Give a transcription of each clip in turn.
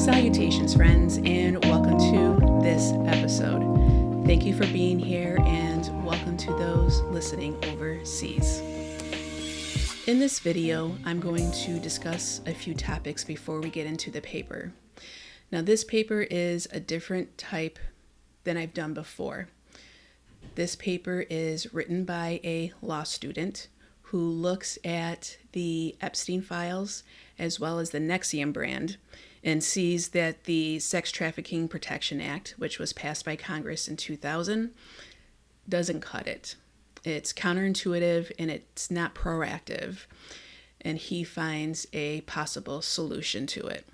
Salutations, friends, and welcome to this episode. Thank you for being here, and welcome to those listening overseas. In this video, I'm going to discuss a few topics before we get into the paper. Now, this paper is a different type than I've done before. This paper is written by a law student who looks at the Epstein files as well as the Nexium brand and sees that the Sex Trafficking Protection Act, which was passed by Congress in 2000, doesn't cut it. It's counterintuitive and it's not proactive, and he finds a possible solution to it.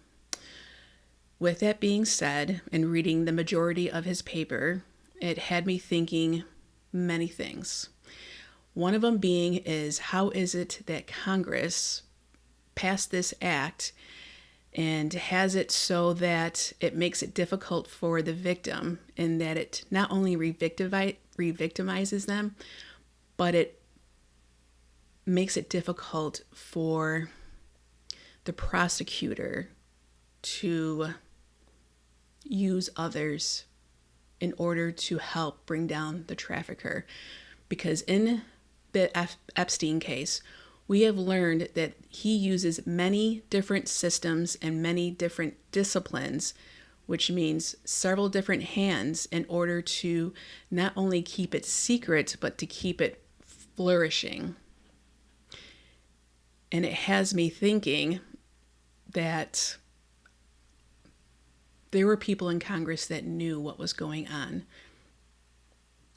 With that being said, and reading the majority of his paper, it had me thinking many things. One of them being is, how is it that Congress passed this act and has it so that it makes it difficult for the victim, in that it not only re-victimizes them, but it makes it difficult for the prosecutor to use others in order to help bring down the trafficker. Because in the Epstein case, we have learned that he uses many different systems and many different disciplines, which means several different hands, in order to not only keep it secret, but to keep it flourishing. And it has me thinking that there were people in Congress that knew what was going on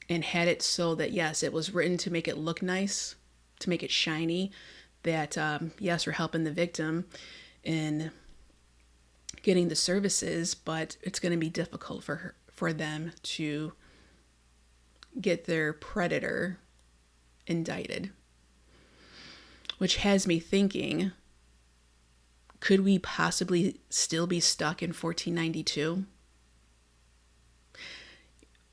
and had it so that, yes, it was written to make it look nice, to make it shiny, that, yes, we're helping the victim in getting the services, but it's going to be difficult for them to get their predator indicted. Which has me thinking, could we possibly still be stuck in 1492?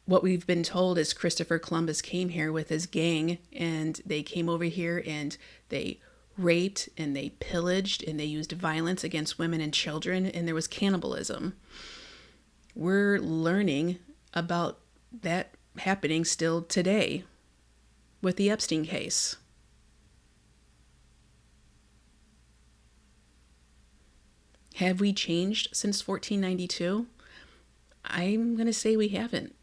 What we've been told is Christopher Columbus came here with his gang, and they came over here and they raped and they pillaged and they used violence against women and children, and there was cannibalism. We're learning about that happening still today with the Epstein case. Have we changed since 1492? I'm going to say we haven't.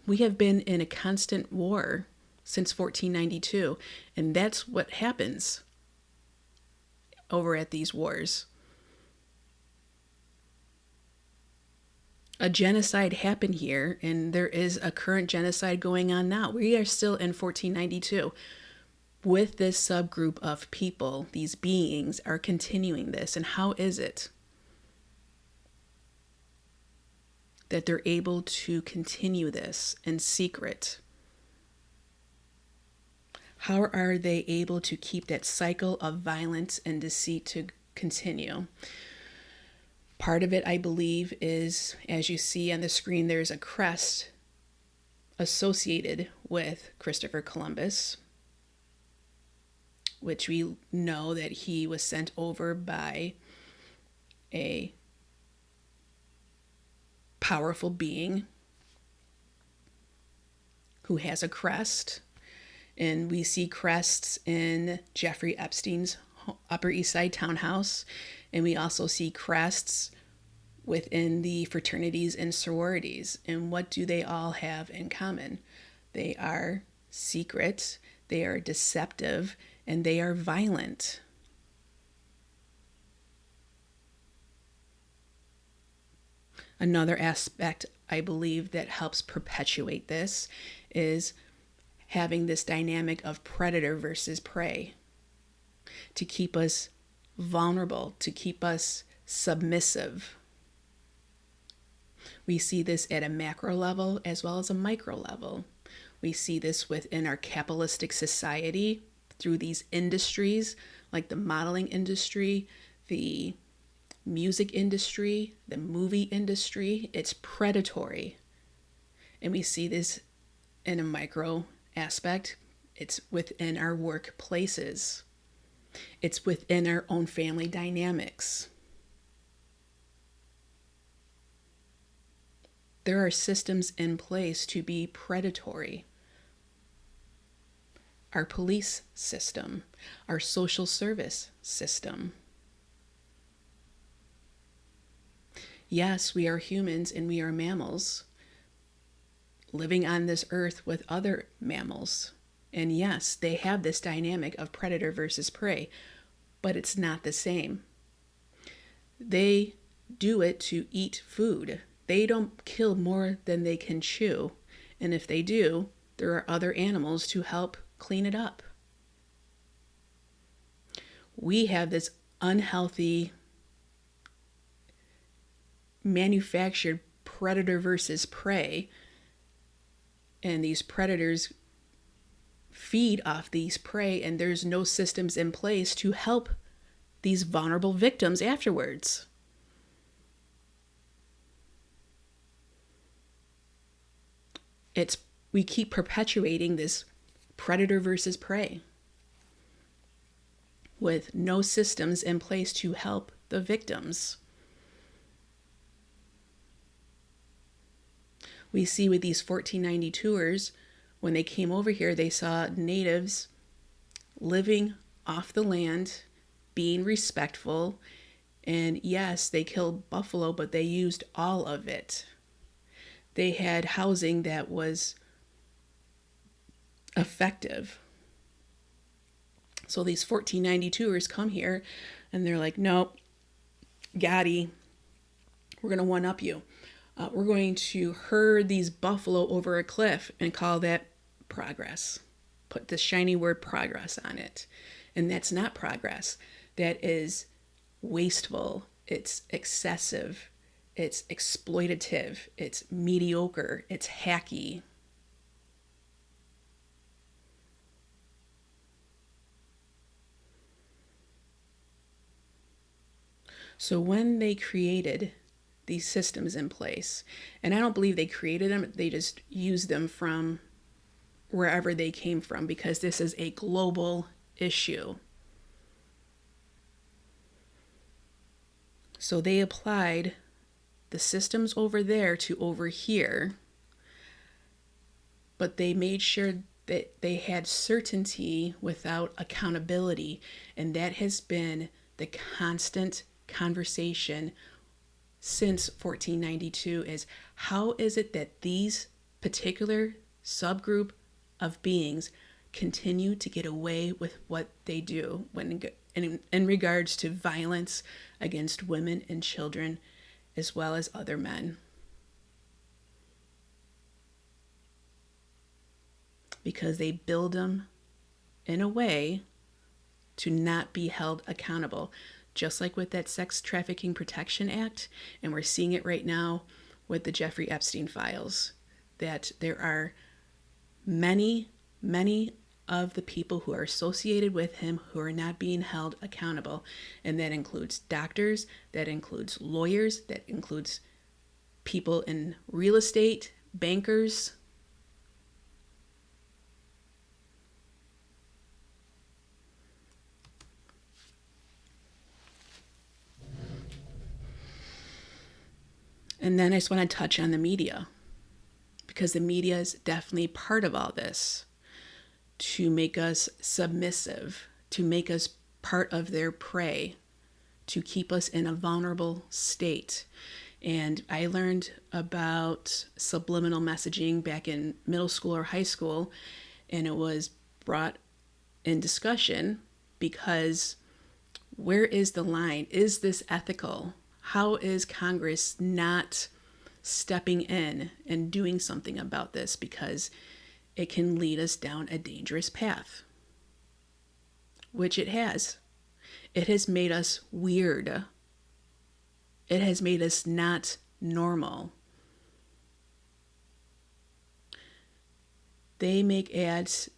We have been in a constant war since 1492, and that's what happens over at these wars. A genocide happened here, and there is a current genocide going on now. We are still in 1492. With this subgroup of people, these beings are continuing this. And how is it that they're able to continue this in secret? How are they able to keep that cycle of violence and deceit to continue? Part of it, I believe, is, as you see on the screen, there's a crest associated with Christopher Columbus, which we know that he was sent over by a powerful being who has a crest. And we see crests in Jeffrey Epstein's Upper East Side townhouse. And we also see crests within the fraternities and sororities. And what do they all have in common? They are secret, they are deceptive, and they are violent. Another aspect, I believe, that helps perpetuate this is having this dynamic of predator versus prey, to keep us vulnerable, to keep us submissive. We see this at a macro level as well as a micro level. We see this within our capitalistic society through these industries like the modeling industry, the music industry, the movie industry. It's predatory. And we see this in a micro aspect. It's within our workplaces. It's within our own family dynamics. There are systems in place to be predatory. Our police system, our social service system. Yes, we are humans and we are mammals living on this earth with other mammals. And yes, they have this dynamic of predator versus prey, but it's not the same. They do it to eat food. They don't kill more than they can chew. And if they do, there are other animals to help clean it up. We have this unhealthy manufactured predator versus prey, and these predators feed off these prey, and there's no systems in place to help these vulnerable victims afterwards. We keep perpetuating this predator versus prey with no systems in place to help the victims. We see with these 1492ers, when they came over here, they saw natives living off the land, being respectful, and yes, they killed buffalo, but they used all of it. They had housing that was effective. So these 1492ers come here and they're like, nope, Gotti, we're going to one-up you. We're going to herd these buffalo over a cliff and call that progress. Put the shiny word progress on it. And that's not progress. That is wasteful. It's excessive. It's exploitative. It's mediocre. It's hacky. So when they created these systems in place, and I don't believe they created them, they just used them from wherever they came from, because this is a global issue. So they applied the systems over there to over here, but they made sure that they had certainty without accountability, and that has been the constant conversation since 1492 is how is it that these particular subgroup of beings continue to get away with what they do when in regards to violence against women and children as well as other men. Because they build them in a way to not be held accountable. Just like with that Sex Trafficking Protection Act, and we're seeing it right now with the Jeffrey Epstein files, that there are many, many of the people who are associated with him who are not being held accountable. And that includes doctors, that includes lawyers, that includes people in real estate, bankers. And then I just want to touch on the media, because the media is definitely part of all this, to make us submissive, to make us part of their prey, to keep us in a vulnerable state. And I learned about subliminal messaging back in middle school or high school, and it was brought in discussion because where is the line? Is this ethical? How is Congress not stepping in and doing something about this? Because it can lead us down a dangerous path, which it has. It has made us weird. It has made us not normal. They make ads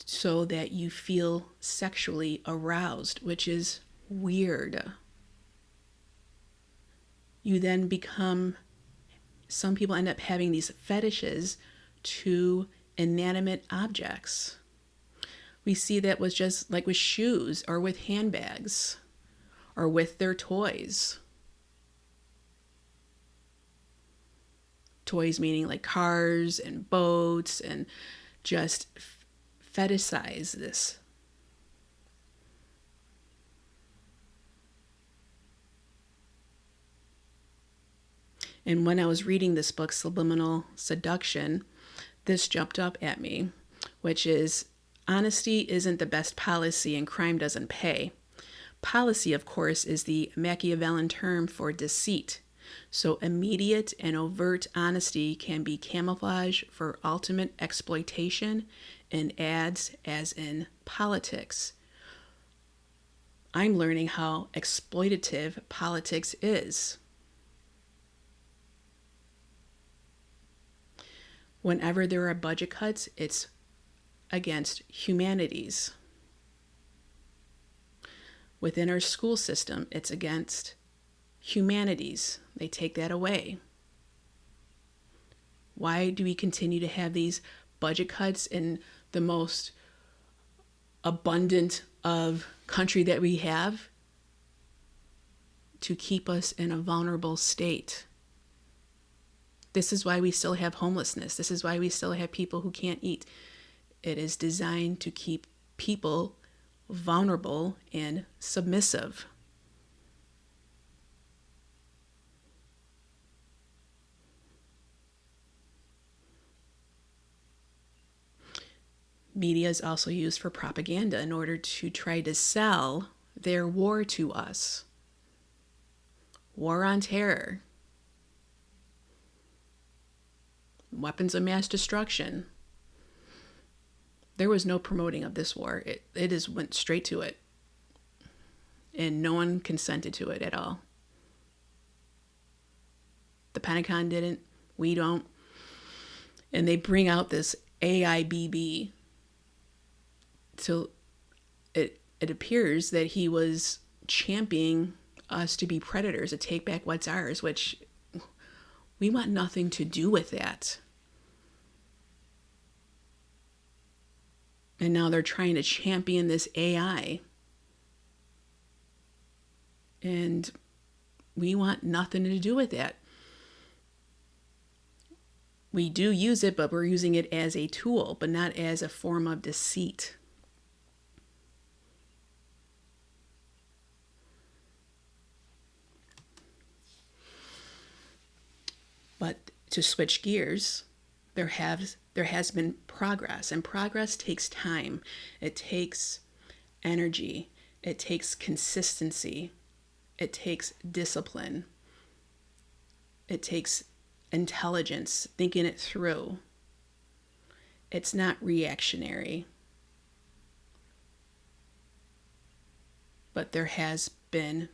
so that you feel sexually aroused, which is weird. You then become, some people end up having these fetishes to inanimate objects. We see that was just like with shoes or with handbags or with their toys. toys meaning like cars and boats, and just fetishize this. And when I was reading this book, Subliminal Seduction, this jumped up at me, which is, honesty isn't the best policy and crime doesn't pay. Policy, of course, is the Machiavellian term for deceit. So immediate and overt honesty can be camouflage for ultimate exploitation in ads, as in politics. I'm learning how exploitative politics is. Whenever there are budget cuts, it's against humanities. Within our school system, it's against humanities. They take that away. Why do we continue to have these budget cuts in the most abundant of country that we have? To keep us in a vulnerable state. This is why we still have homelessness. This is why we still have people who can't eat. It is designed to keep people vulnerable and submissive. Media is also used for propaganda in order to try to sell their war to us. War on terror. Weapons of mass destruction. There was no promoting of this war. It just went straight to it. And no one consented to it at all. The Pentagon didn't. We don't. And they bring out this AIBB. So it appears that he was championing us to be predators, to take back what's ours, which we want nothing to do with that. And now they're trying to champion this AI. And we want nothing to do with that. We do use it, but we're using it as a tool, but not as a form of deceit. But to switch gears, there has been progress, and progress takes time. It takes energy. It takes consistency. It takes discipline. It takes intelligence, thinking it through. It's not reactionary. But there has been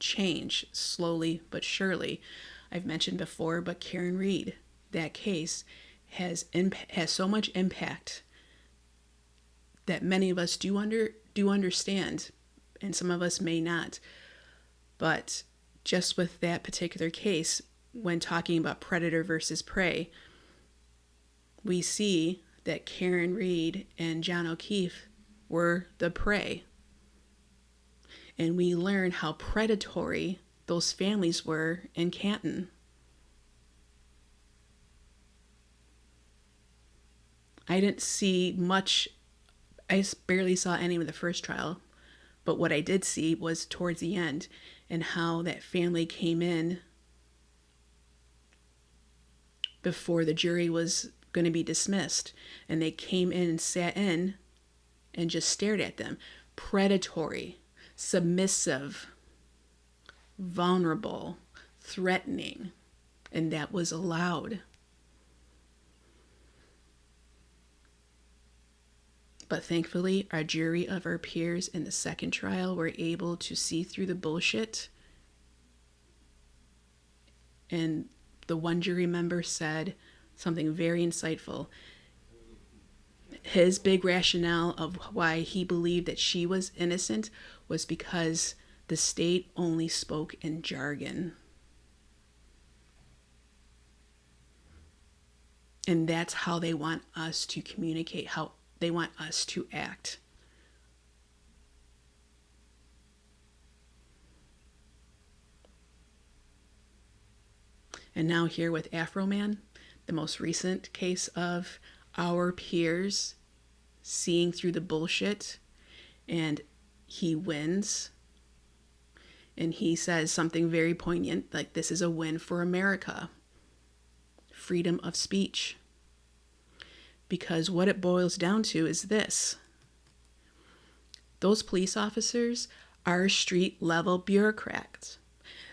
change, slowly but surely. I've mentioned before, but Karen Reed, that case has so much impact that many of us do understand, and some of us may not. But just with that particular case, when talking about predator versus prey, we see that Karen Reed and John O'Keefe were the prey. And we learn how predatory those families were in Canton. I didn't see much. I barely saw any of the first trial, but what I did see was towards the end, and how that family came in before the jury was going to be dismissed, and they came in and sat in and just stared at them. Predatory, submissive, vulnerable, threatening, and that was allowed. But thankfully, our jury of our peers in the second trial were able to see through the bullshit. And the one jury member said something very insightful. His big rationale of why he believed that she was innocent was because the state only spoke in jargon. And that's how they want us to communicate, how they want us to act. And now here with Afro Man, the most recent case of our peers seeing through the bullshit, and he wins. And he says something very poignant, like, this is a win for America. Freedom of speech. Because what it boils down to is this. Those police officers are street level bureaucrats.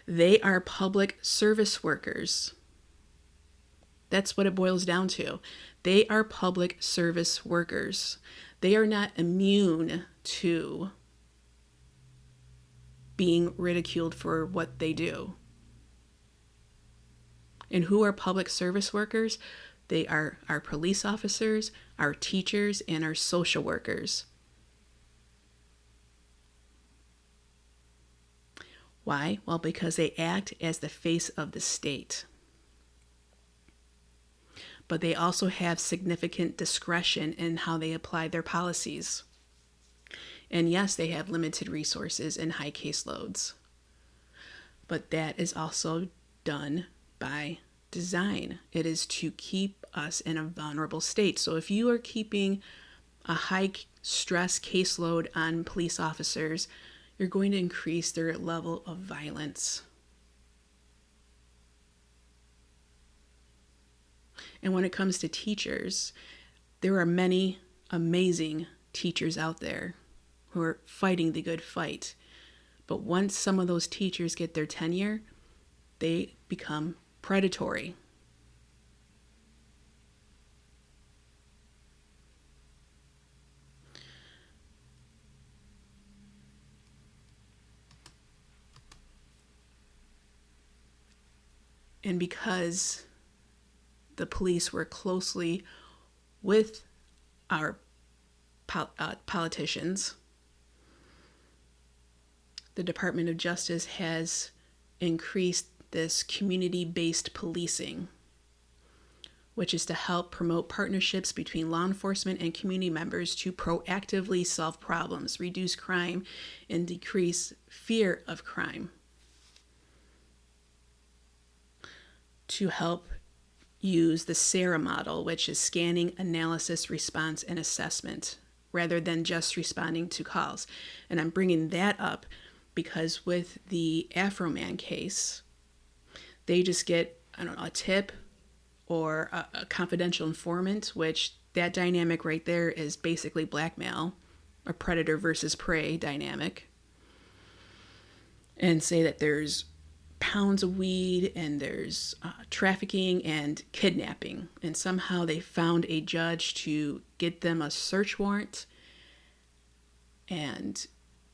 They are public service workers. That's what it boils down to. They are public service workers. They are not immune to being ridiculed for what they do. And who are public service workers? They are our police officers, our teachers, and our social workers. Why? Well, because they act as the face of the state. But they also have significant discretion in how they apply their policies. And yes, they have limited resources and high caseloads. But that is also done by design. It is to keep us in a vulnerable state. So if you are keeping a high stress caseload on police officers, you're going to increase their level of violence. And when it comes to teachers, there are many amazing teachers out there who are fighting the good fight. But once some of those teachers get their tenure, they become predatory. And because the police work closely with our politicians, the Department of Justice has increased this community-based policing, which is to help promote partnerships between law enforcement and community members to proactively solve problems, reduce crime, and decrease fear of crime. To help use the SARA model, which is scanning, analysis, response, and assessment, rather than just responding to calls. And I'm bringing that up because with the Afro Man case, they just get, a tip or a confidential informant, which that dynamic right there is basically blackmail, a predator versus prey dynamic, and say that there's pounds of weed and there's trafficking and kidnapping. And somehow they found a judge to get them a search warrant. And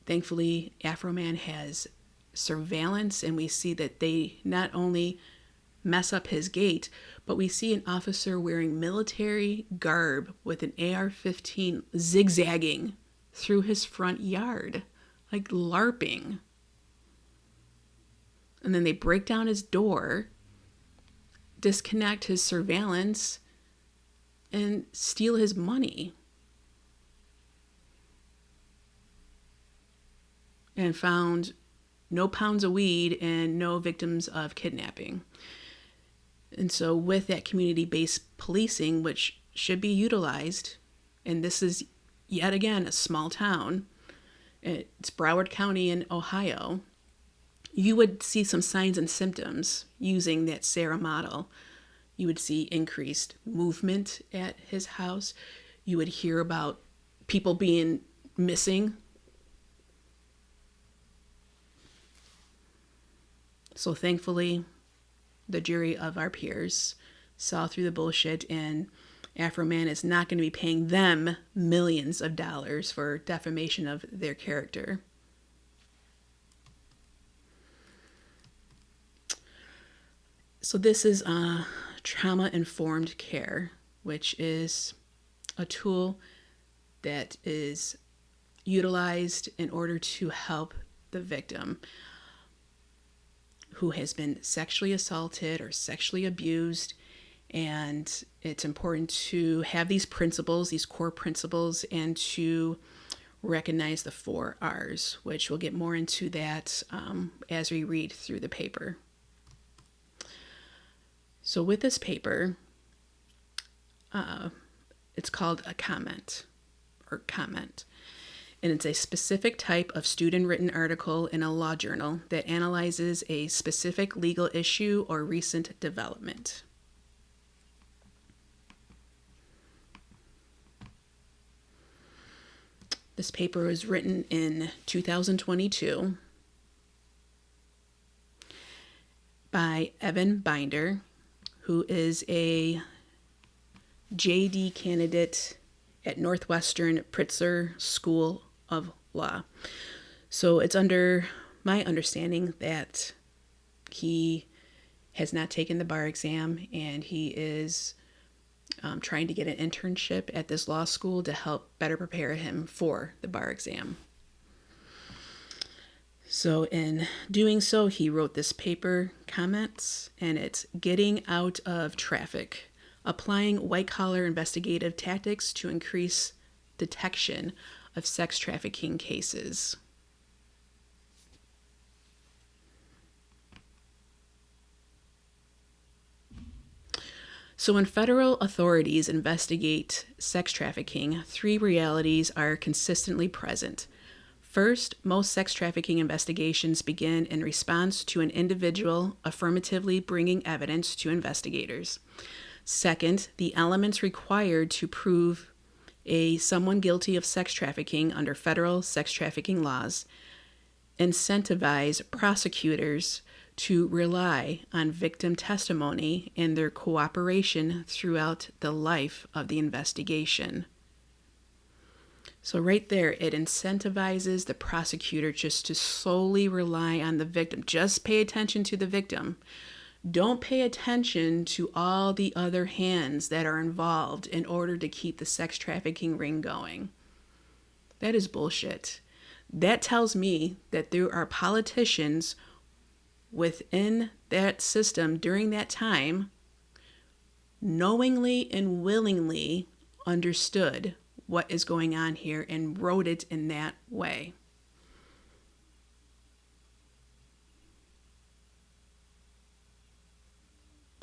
thankfully, Afro Man has surveillance, and we see that they not only mess up his gate, but we see an officer wearing military garb with an AR-15 zigzagging through his front yard, like LARPing. And then they break down his door, disconnect his surveillance, and steal his money. And found no pounds of weed and no victims of kidnapping. And so with that community-based policing, which should be utilized, and this is yet again a small town, it's Broward County in Ohio, you would see some signs and symptoms using that SARA model. You would see increased movement at his house. You would hear about people being missing. So thankfully, the jury of our peers saw through the bullshit, and Afro Man is not going to be paying them millions of dollars for defamation of their character. So this is trauma-informed care, which is a tool that is utilized in order to help the victim who has been sexually assaulted or sexually abused. And it's important to have these principles, these core principles, and to recognize the 4 R's, which we'll get more into that as we read through the paper. So with this paper, it's called a comment. And it's a specific type of student-written article in a law journal that analyzes a specific legal issue or recent development. This paper was written in 2022 by Evan Binder, who is a JD candidate at Northwestern Pritzker School of Law. So it's under my understanding that he has not taken the bar exam, and he is trying to get an internship at this law school to help better prepare him for the bar exam. So in doing so, he wrote this paper, Comments, and it's Getting Out of Traffic, Applying White-Collar Investigative Tactics to Increase Detection of Sex Trafficking Cases. So when federal authorities investigate sex trafficking, three realities are consistently present. First, most sex trafficking investigations begin in response to an individual affirmatively bringing evidence to investigators. Second, the elements required to prove someone guilty of sex trafficking under federal sex trafficking laws incentivize prosecutors to rely on victim testimony and their cooperation throughout the life of the investigation. So right there, it incentivizes the prosecutor just to solely rely on the victim. Just pay attention to the victim. Don't pay attention to all the other hands that are involved in order to keep the sex trafficking ring going. That is bullshit. That tells me that there are politicians within that system during that time knowingly and willingly understood what is going on here and wrote it in that way.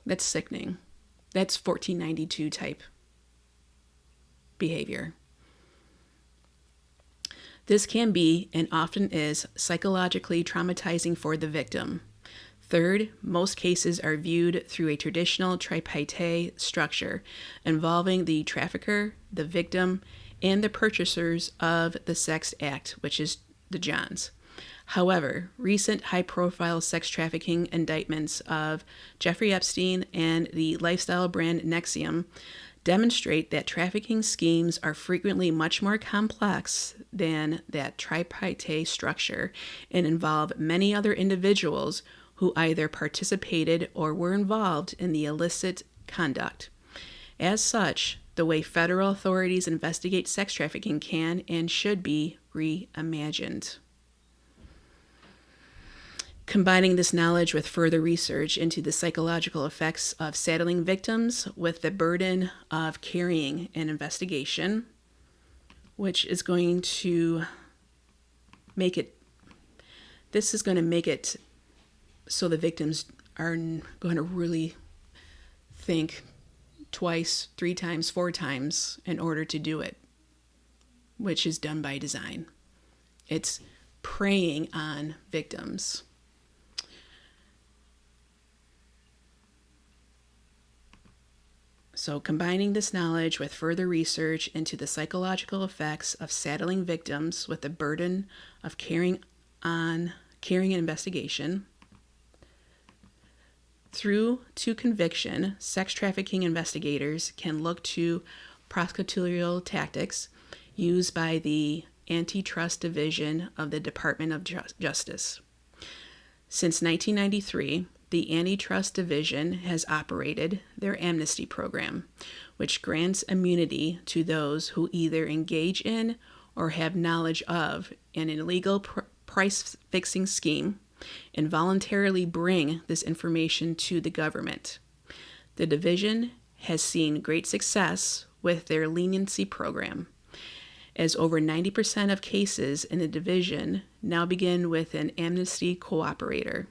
That's sickening. That's 1492 type behavior. This can be, and often is, psychologically traumatizing for the victim. Third, most cases are viewed through a traditional tripartite structure involving the trafficker, the victim, and the purchasers of the sex act, which is the Johns. However, recent high-profile sex trafficking indictments of Jeffrey Epstein and the lifestyle brand Nexium demonstrate that trafficking schemes are frequently much more complex than that tripartite structure and involve many other individuals who either participated or were involved in the illicit conduct. As such, the way federal authorities investigate sex trafficking can and should be reimagined. Combining this knowledge with further research into the psychological effects of saddling victims with the burden of carrying an investigation, which is going to make it so the victims are going to really think twice, 3 times, 4 times in order to do it, which is done by design. It's preying on victims. So combining this knowledge with further research into the psychological effects of saddling victims with the burden of carrying an investigation, through to conviction, sex trafficking investigators can look to prosecutorial tactics used by the Antitrust Division of the Department of Justice. Since 1993, the Antitrust Division has operated their amnesty program, which grants immunity to those who either engage in or have knowledge of an illegal price-fixing scheme and voluntarily bring this information to the government. The division has seen great success with their leniency program, as over 90% of cases in the division now begin with an amnesty cooperator.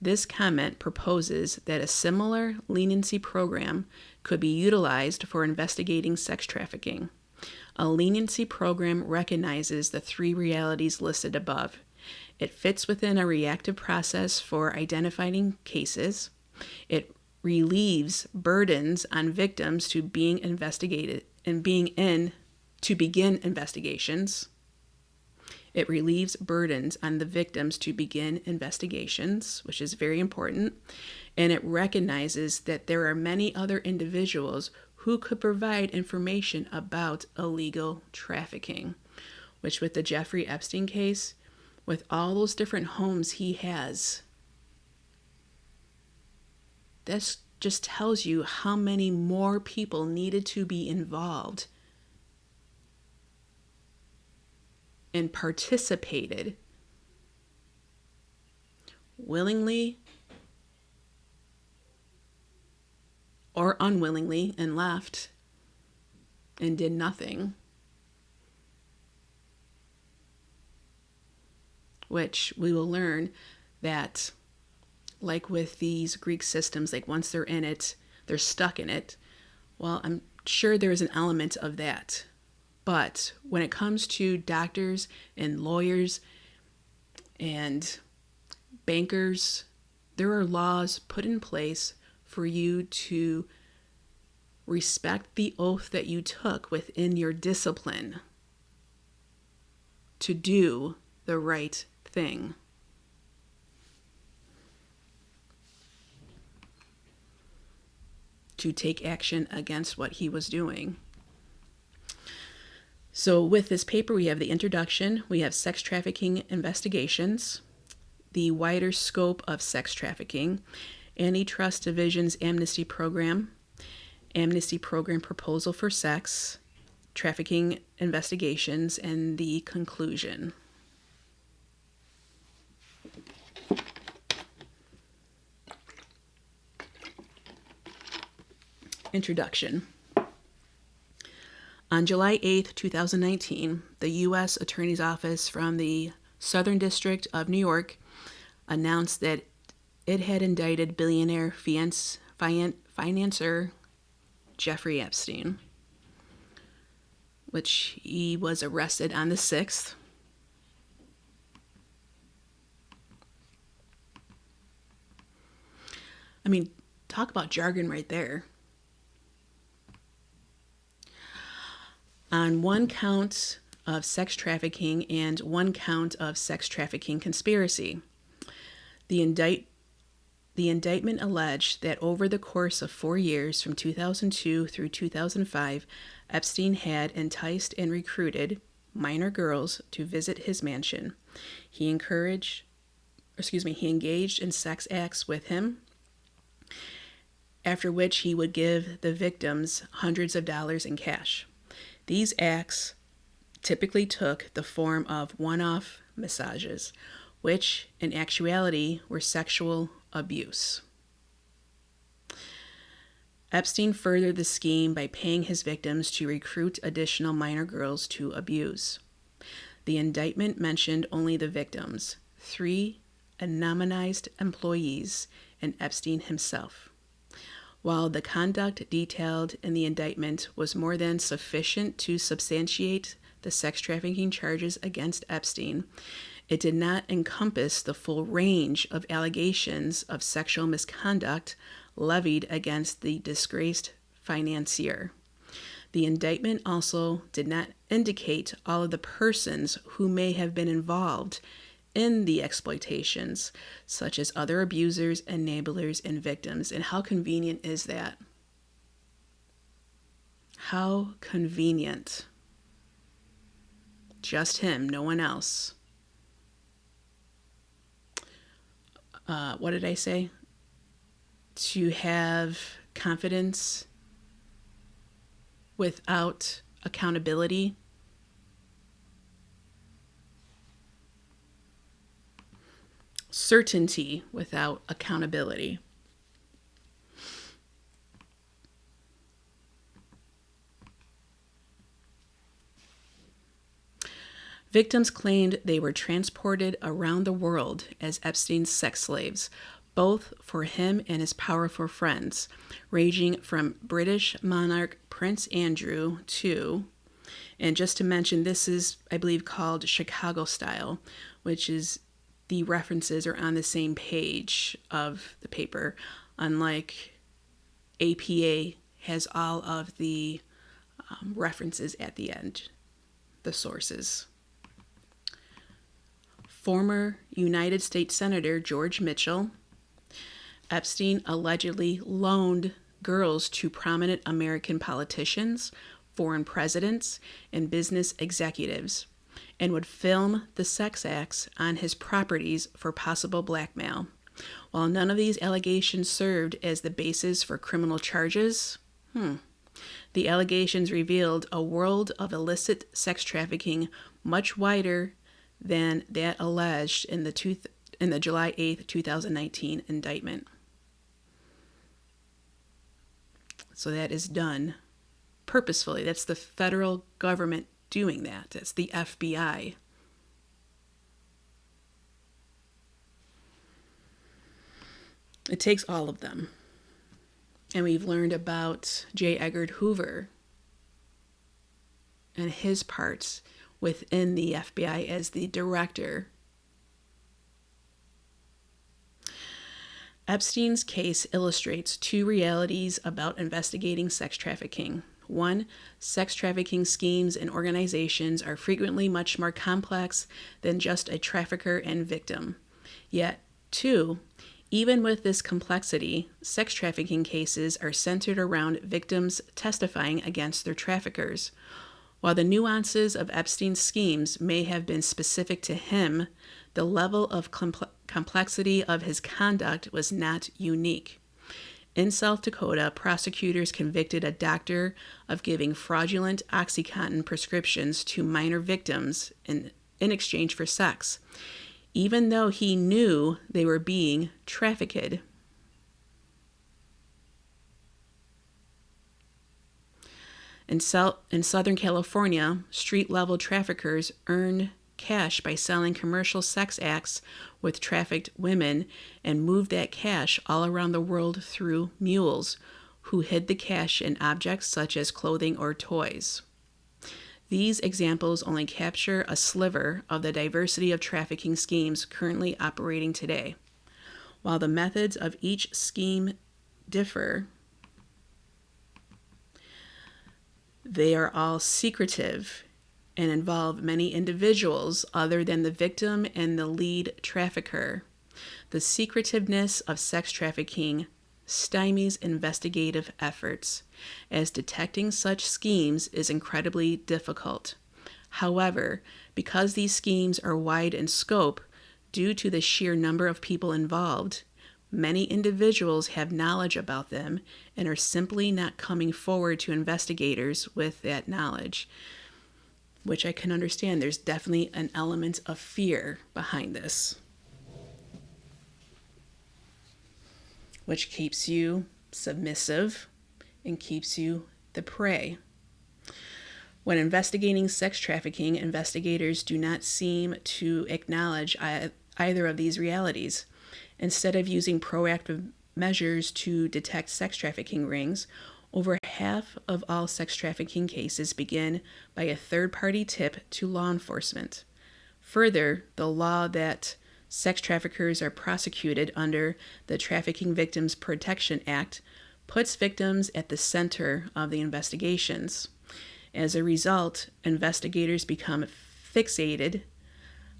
This comment proposes that a similar leniency program could be utilized for investigating sex trafficking. A leniency program recognizes the three realities listed above. It fits within a reactive process for identifying cases. It relieves burdens on victims to being investigated and to begin investigations. It relieves burdens on the victims to begin investigations, which is very important. And it recognizes that there are many other individuals who could provide information about illegal trafficking, which with the Jeffrey Epstein case, with all those different homes he has, this just tells you how many more people needed to be involved and participated willingly or unwillingly and left and did nothing, which we will learn that, like with these Greek systems, like once they're in it, they're stuck in it. Well, I'm sure there's an element of that. But when it comes to doctors and lawyers and bankers, there are laws put in place for you to respect the oath that you took within your discipline to do the right thing. To take action against what he was doing. So with this paper, we have the introduction, we have sex trafficking investigations, the wider scope of sex trafficking, Antitrust Division's amnesty program proposal for sex, trafficking investigations, and the conclusion. Introduction. On July 8, 2019, the U.S. Attorney's Office from the Southern District of New York announced that it had indicted billionaire financier Jeffrey Epstein, which he was arrested on the 6th. I mean, talk about jargon right there. On one count of sex trafficking and one count of sex trafficking conspiracy. The indictment alleged that over the course of 4 years, from 2002 through 2005, Epstein had enticed and recruited minor girls to visit his mansion. He engaged in sex acts with him, after which he would give the victims hundreds of dollars in cash. These acts typically took the form of one-off massages, which in actuality were sexual abuse. Epstein furthered the scheme by paying his victims to recruit additional minor girls to abuse. The indictment mentioned only the victims, 3 anonymized employees, and Epstein himself. While the conduct detailed in the indictment was more than sufficient to substantiate the sex trafficking charges against Epstein, it did not encompass the full range of allegations of sexual misconduct levied against the disgraced financier. The indictment also did not indicate all of the persons who may have been involved in the exploitations, such as other abusers, enablers, and victims. And how convenient is that? How convenient. Just him, no one else. What did I say? To have confidence without accountability. Certainty without accountability. Victims claimed they were transported around the world as Epstein's sex slaves, both for him and his powerful friends, ranging from British monarch Prince Andrew to, and just to mention, this is, I believe, called Chicago style, which is the references are on the same page of the paper, unlike APA has all of the references at the end, the sources. Former United States Senator George Mitchell. Epstein allegedly loaned girls to prominent American politicians, foreign presidents, and business executives, and would film the sex acts on his properties for possible blackmail. While none of these allegations served as the basis for criminal charges, the allegations revealed a world of illicit sex trafficking much wider than that alleged in the July 8th, 2019 indictment. So that is done purposefully. That's the federal government doing that. That's the FBI. It takes all of them. And we've learned about J. Edgar Hoover and his parts within the FBI as the director. Epstein's case illustrates two realities about investigating sex trafficking. One, sex trafficking schemes and organizations are frequently much more complex than just a trafficker and victim. Yet, two, even with this complexity, sex trafficking cases are centered around victims testifying against their traffickers. While the nuances of Epstein's schemes may have been specific to him, the level of complexity of his conduct was not unique. In South Dakota, prosecutors convicted a doctor of giving fraudulent OxyContin prescriptions to minor victims in exchange for sex, even though he knew they were being trafficked. In Southern California, street-level traffickers earn cash by selling commercial sex acts with trafficked women and move that cash all around the world through mules, who hid the cash in objects such as clothing or toys. These examples only capture a sliver of the diversity of trafficking schemes currently operating today. While the methods of each scheme differ, they are all secretive and involve many individuals other than the victim and the lead trafficker. The secretiveness of sex trafficking stymies investigative efforts, as detecting such schemes is incredibly difficult. However, because these schemes are wide in scope due to the sheer number of people involved, many individuals have knowledge about them and are simply not coming forward to investigators with that knowledge, which I can understand. There's definitely an element of fear behind this, which keeps you submissive and keeps you the prey. When investigating sex trafficking, investigators do not seem to acknowledge either of these realities. Instead of using proactive measures to detect sex trafficking rings, over half of all sex trafficking cases begin by a third-party tip to law enforcement. Further, the law that sex traffickers are prosecuted under the Trafficking Victims Protection Act puts victims at the center of the investigations. As a result, investigators become fixated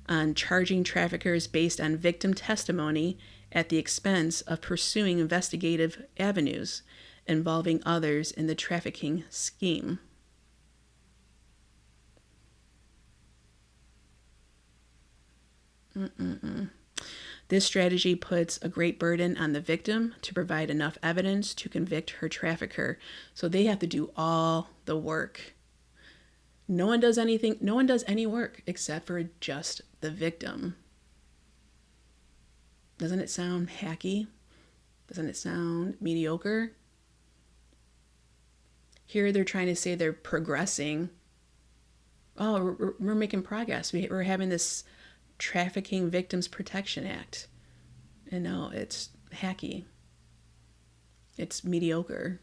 on charging traffickers based on victim testimony at the expense of pursuing investigative avenues involving others in the trafficking scheme. This strategy puts a great burden on the victim to provide enough evidence to convict her trafficker. So they have to do all the work. No one does any work except for just the victim. Doesn't it sound hacky? Doesn't it sound mediocre? Here they're trying to say they're progressing. Oh, we're making progress. We're having this Trafficking Victims Protection Act. And no, it's hacky. It's mediocre.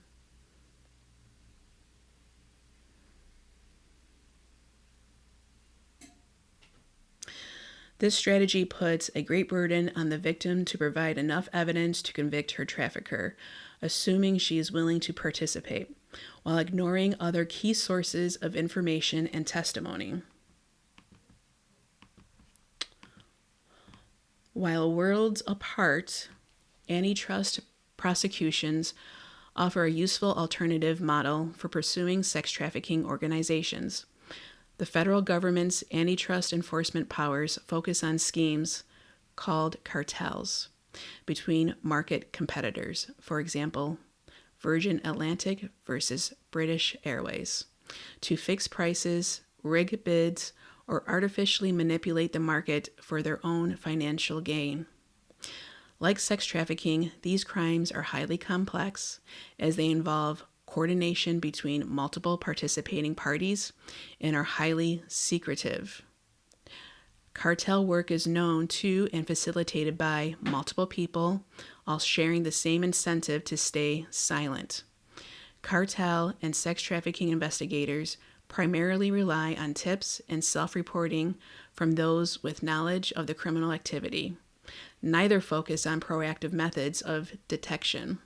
This strategy puts a great burden on the victim to provide enough evidence to convict her trafficker, assuming she is willing to participate, while ignoring other key sources of information and testimony. While worlds apart, antitrust prosecutions offer a useful alternative model for pursuing sex trafficking organizations. The federal government's antitrust enforcement powers focus on schemes called cartels between market competitors, for example, Virgin Atlantic versus British Airways, to fix prices, rig bids, or artificially manipulate the market for their own financial gain. Like sex trafficking, these crimes are highly complex as they involve coordination between multiple participating parties and are highly secretive. Cartel work is known to and facilitated by multiple people, all sharing the same incentive to stay silent. Cartel and sex trafficking investigators primarily rely on tips and self-reporting from those with knowledge of the criminal activity. Neither focus on proactive methods of detection.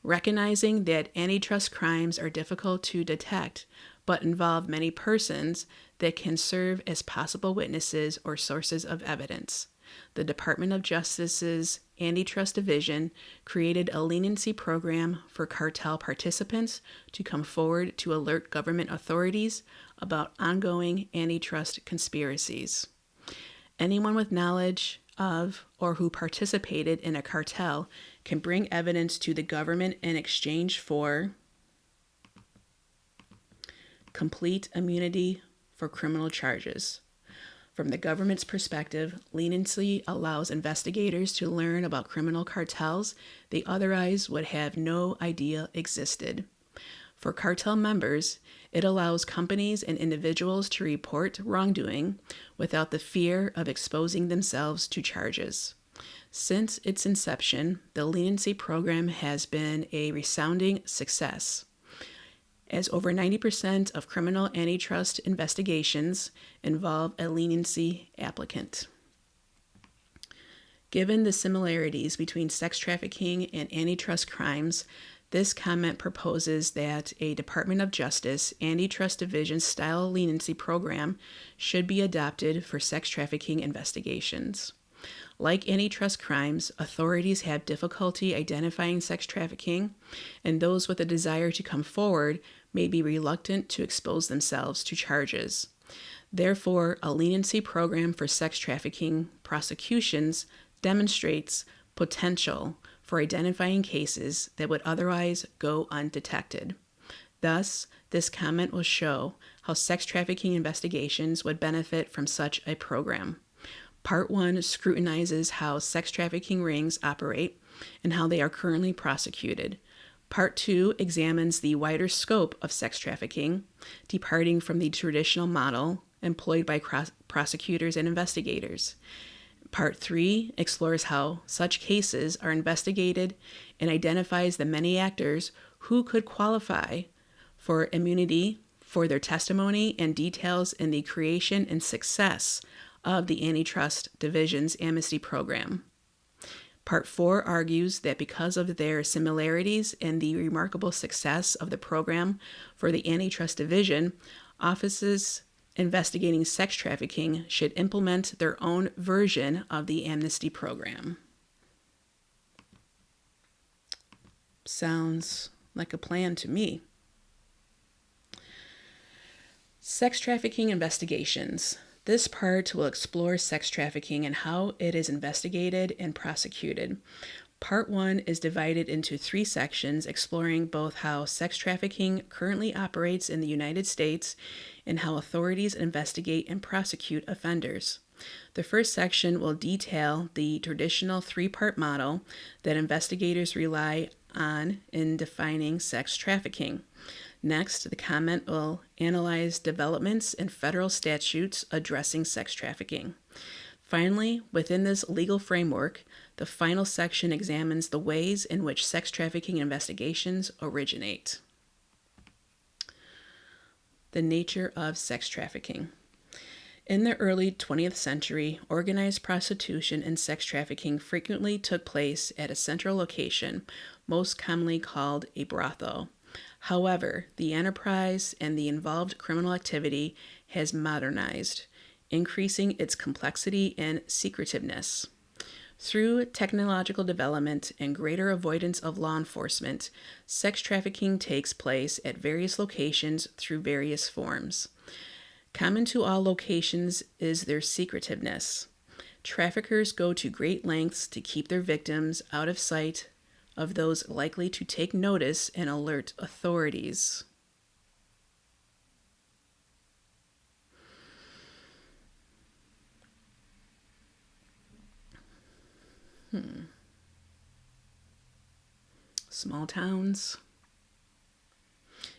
Recognizing that antitrust crimes are difficult to detect but involve many persons that can serve as possible witnesses or sources of evidence, the Department of Justice's Antitrust Division created a leniency program for cartel participants to come forward to alert government authorities about ongoing antitrust conspiracies. Anyone with knowledge of or who participated in a cartel can bring evidence to the government in exchange for complete immunity for criminal charges. From the government's perspective, leniency allows investigators to learn about criminal cartels they otherwise would have no idea existed. For cartel members, it allows companies and individuals to report wrongdoing without the fear of exposing themselves to charges. Since its inception, the leniency program has been a resounding success, as over 90% of criminal antitrust investigations involve a leniency applicant. Given the similarities between sex trafficking and antitrust crimes, this comment proposes that a Department of Justice Antitrust Division style leniency program should be adopted for sex trafficking investigations. Like antitrust crimes, authorities have difficulty identifying sex trafficking, and those with a desire to come forward may be reluctant to expose themselves to charges. Therefore, a leniency program for sex trafficking prosecutions demonstrates potential for identifying cases that would otherwise go undetected. Thus, this comment will show how sex trafficking investigations would benefit from such a program. Part 1 scrutinizes how sex trafficking rings operate and how they are currently prosecuted. Part 2 examines the wider scope of sex trafficking, departing from the traditional model employed by prosecutors and investigators. Part 3 explores how such cases are investigated and identifies the many actors who could qualify for immunity for their testimony and details in the creation and success of the Antitrust Division's amnesty program. Part 4 argues that because of their similarities and the remarkable success of the program for the Antitrust Division, offices investigating sex trafficking should implement their own version of the amnesty program. Sounds like a plan to me. Sex trafficking investigations. This part will explore sex trafficking and how it is investigated and prosecuted. Part 1 is divided into 3 sections exploring both how sex trafficking currently operates in the United States and how authorities investigate and prosecute offenders. The first section will detail the traditional 3-part model that investigators rely on in defining sex trafficking. Next, the comment will analyze developments in federal statutes addressing sex trafficking. Finally, within this legal framework, the final section examines the ways in which sex trafficking investigations originate. The nature of sex trafficking. In the early 20th century, organized prostitution and sex trafficking frequently took place at a central location, most commonly called a brothel. However, the enterprise and the involved criminal activity has modernized, increasing its complexity and secretiveness. Through technological development and greater avoidance of law enforcement, sex trafficking takes place at various locations through various forms. Common to all locations is their secretiveness. Traffickers go to great lengths to keep their victims out of sight of those likely to take notice and alert authorities. Small towns.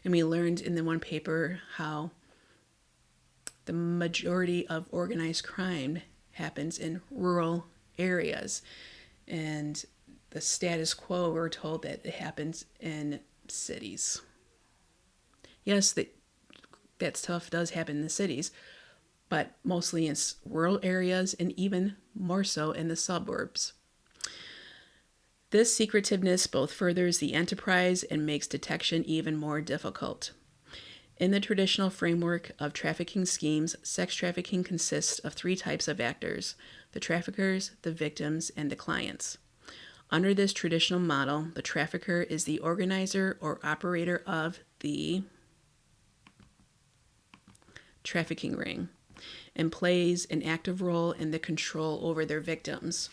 And we learned in the one paper how the majority of organized crime happens in rural areas. And the status quo, we're told that it happens in cities. Yes, that stuff does happen in the cities, but mostly in rural areas and even more so in the suburbs. This secretiveness both furthers the enterprise and makes detection even more difficult. In the traditional framework of trafficking schemes, sex trafficking consists of three types of actors: the traffickers, the victims, and the clients. Under this traditional model, the trafficker is the organizer or operator of the trafficking ring and plays an active role in the control over their victims,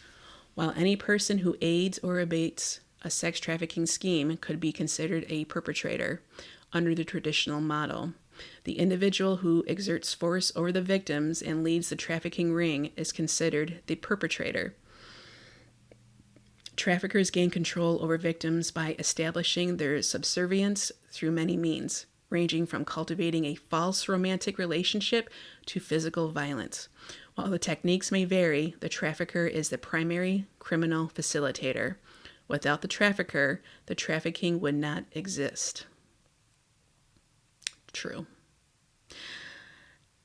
while any person who aids or abates a sex trafficking scheme could be considered a perpetrator. Under the traditional model, the individual who exerts force over the victims and leads the trafficking ring is considered the perpetrator. Traffickers gain control over victims by establishing their subservience through many means, ranging from cultivating a false romantic relationship to physical violence. While the techniques may vary, the trafficker is the primary criminal facilitator. Without the trafficker, the trafficking would not exist. True.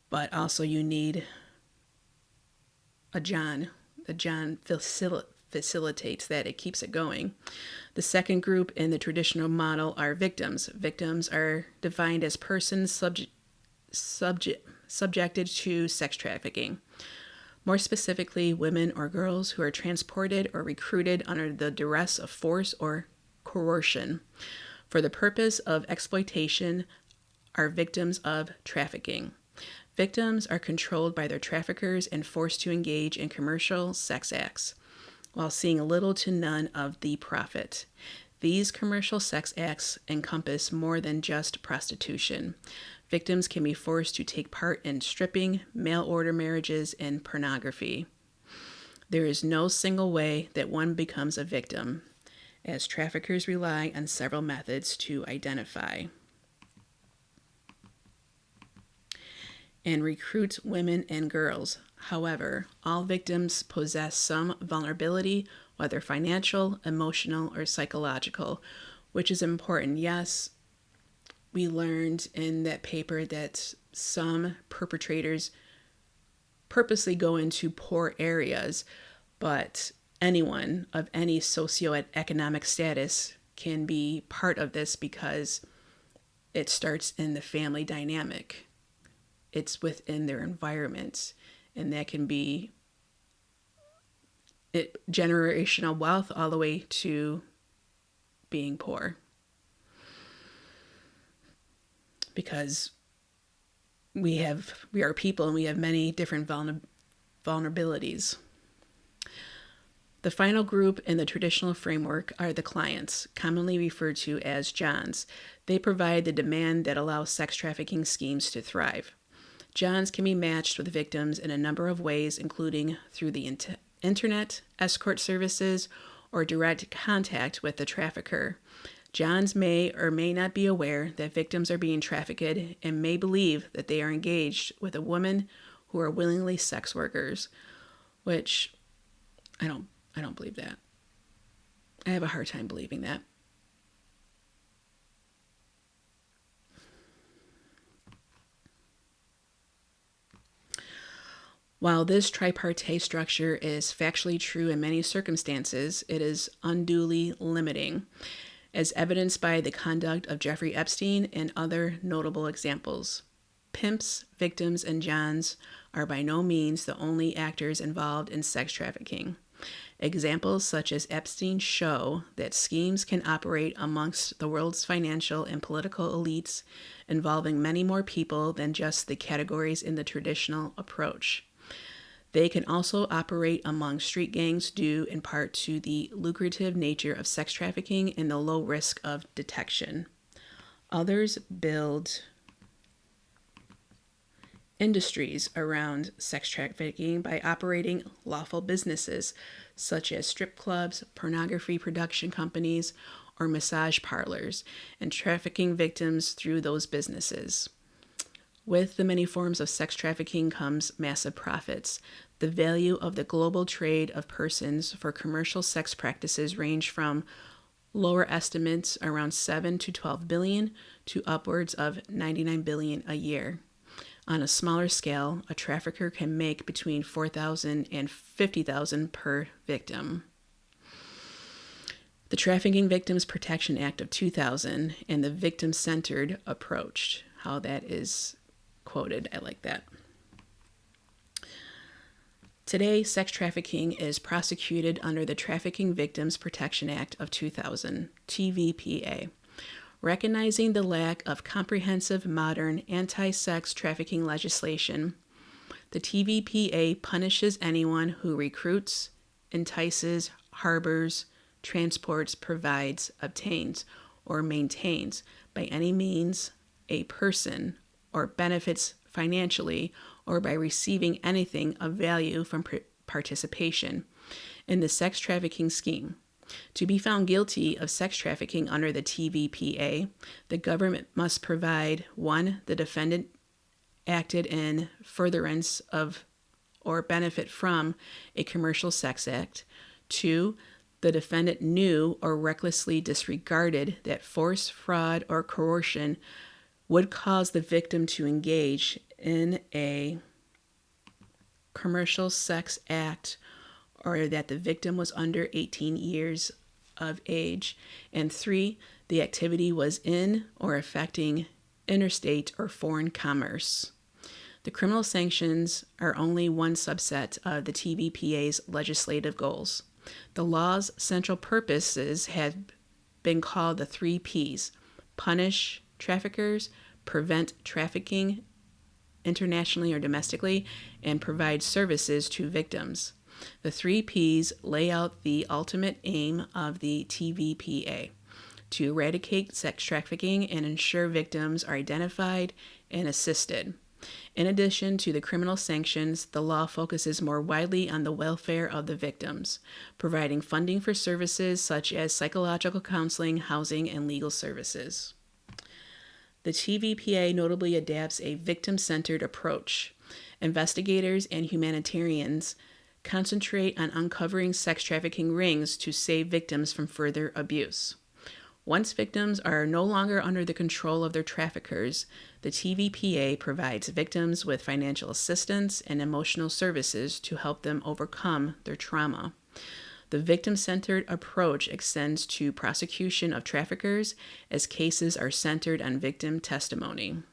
But also you need a John. The John facilitates that. It keeps it going. The second group in the traditional model are victims. Victims are defined as persons subjected to sex trafficking. More specifically, women or girls who are transported or recruited under the duress of force or coercion for the purpose of exploitation are victims of trafficking. Victims are controlled by their traffickers and forced to engage in commercial sex acts, while seeing little to none of the profit. These commercial sex acts encompass more than just prostitution. Victims can be forced to take part in stripping, mail order marriages, and pornography. There is no single way that one becomes a victim, as traffickers rely on several methods to identify and recruit women and girls. However, all victims possess some vulnerability, whether financial, emotional, or psychological, which is important. Yes, we learned in that paper that some perpetrators purposely go into poor areas, but anyone of any socioeconomic status can be part of this because it starts in the family dynamic. It's within their environment, and that can be generational wealth all the way to being poor. Because we are people and we have many different vulnerabilities. The final group in the traditional framework are the clients, commonly referred to as Johns. They provide the demand that allows sex trafficking schemes to thrive. Johns can be matched with victims in a number of ways, including through the internet, escort services, or direct contact with the trafficker. Johns may or may not be aware that victims are being trafficked and may believe that they are engaged with a woman who are willingly sex workers. which I don't believe that. I have a hard time believing that. While this tripartite structure is factually true in many circumstances, it is unduly limiting, as evidenced by the conduct of Jeffrey Epstein and other notable examples. Pimps, victims, and Johns are by no means the only actors involved in sex trafficking. Examples such as Epstein show that schemes can operate amongst the world's financial and political elites, involving many more people than just the categories in the traditional approach. They can also operate among street gangs due in part to the lucrative nature of sex trafficking and the low risk of detection. Others build industries around sex trafficking by operating lawful businesses such as strip clubs, pornography production companies, or massage parlors, and trafficking victims through those businesses. With the many forms of sex trafficking comes massive profits. The value of the global trade of persons for commercial sex practices range from lower estimates around 7 to 12 billion to upwards of 99 billion a year. On a smaller scale, a trafficker can make between 4,000 and 50,000 per victim. The Trafficking Victims Protection Act of 2000 and the victim-centered approach, how that is quoted, I like that. Today, sex trafficking is prosecuted under the Trafficking Victims Protection Act of 2000, TVPA. Recognizing the lack of comprehensive modern anti-sex trafficking legislation, the TVPA punishes anyone who recruits, entices, harbors, transports, provides, obtains, or maintains by any means a person or benefits financially or by receiving anything of value from participation in the sex trafficking scheme. To be found guilty of sex trafficking under the TVPA, the government must provide 1. The defendant acted in furtherance of or benefit from a commercial sex act. 2. The defendant knew or recklessly disregarded that force, fraud, or coercion would cause the victim to engage in a commercial sex act, or that the victim was under 18 years of age. And 3, the activity was in or affecting interstate or foreign commerce. The criminal sanctions are only one subset of the TVPA's legislative goals. The law's central purposes have been called the 3 Ps: punish traffickers, prevent trafficking internationally or domestically, and provide services to victims. The 3 Ps lay out the ultimate aim of the TVPA: to eradicate sex trafficking and ensure victims are identified and assisted. In addition to the criminal sanctions, the law focuses more widely on the welfare of the victims, providing funding for services such as psychological counseling, housing, and legal services. The TVPA notably adapts a victim-centered approach. Investigators and humanitarians concentrate on uncovering sex trafficking rings to save victims from further abuse. Once victims are no longer under the control of their traffickers, the TVPA provides victims with financial assistance and emotional services to help them overcome their trauma. The victim-centered approach extends to prosecution of traffickers as cases are centered on victim testimony.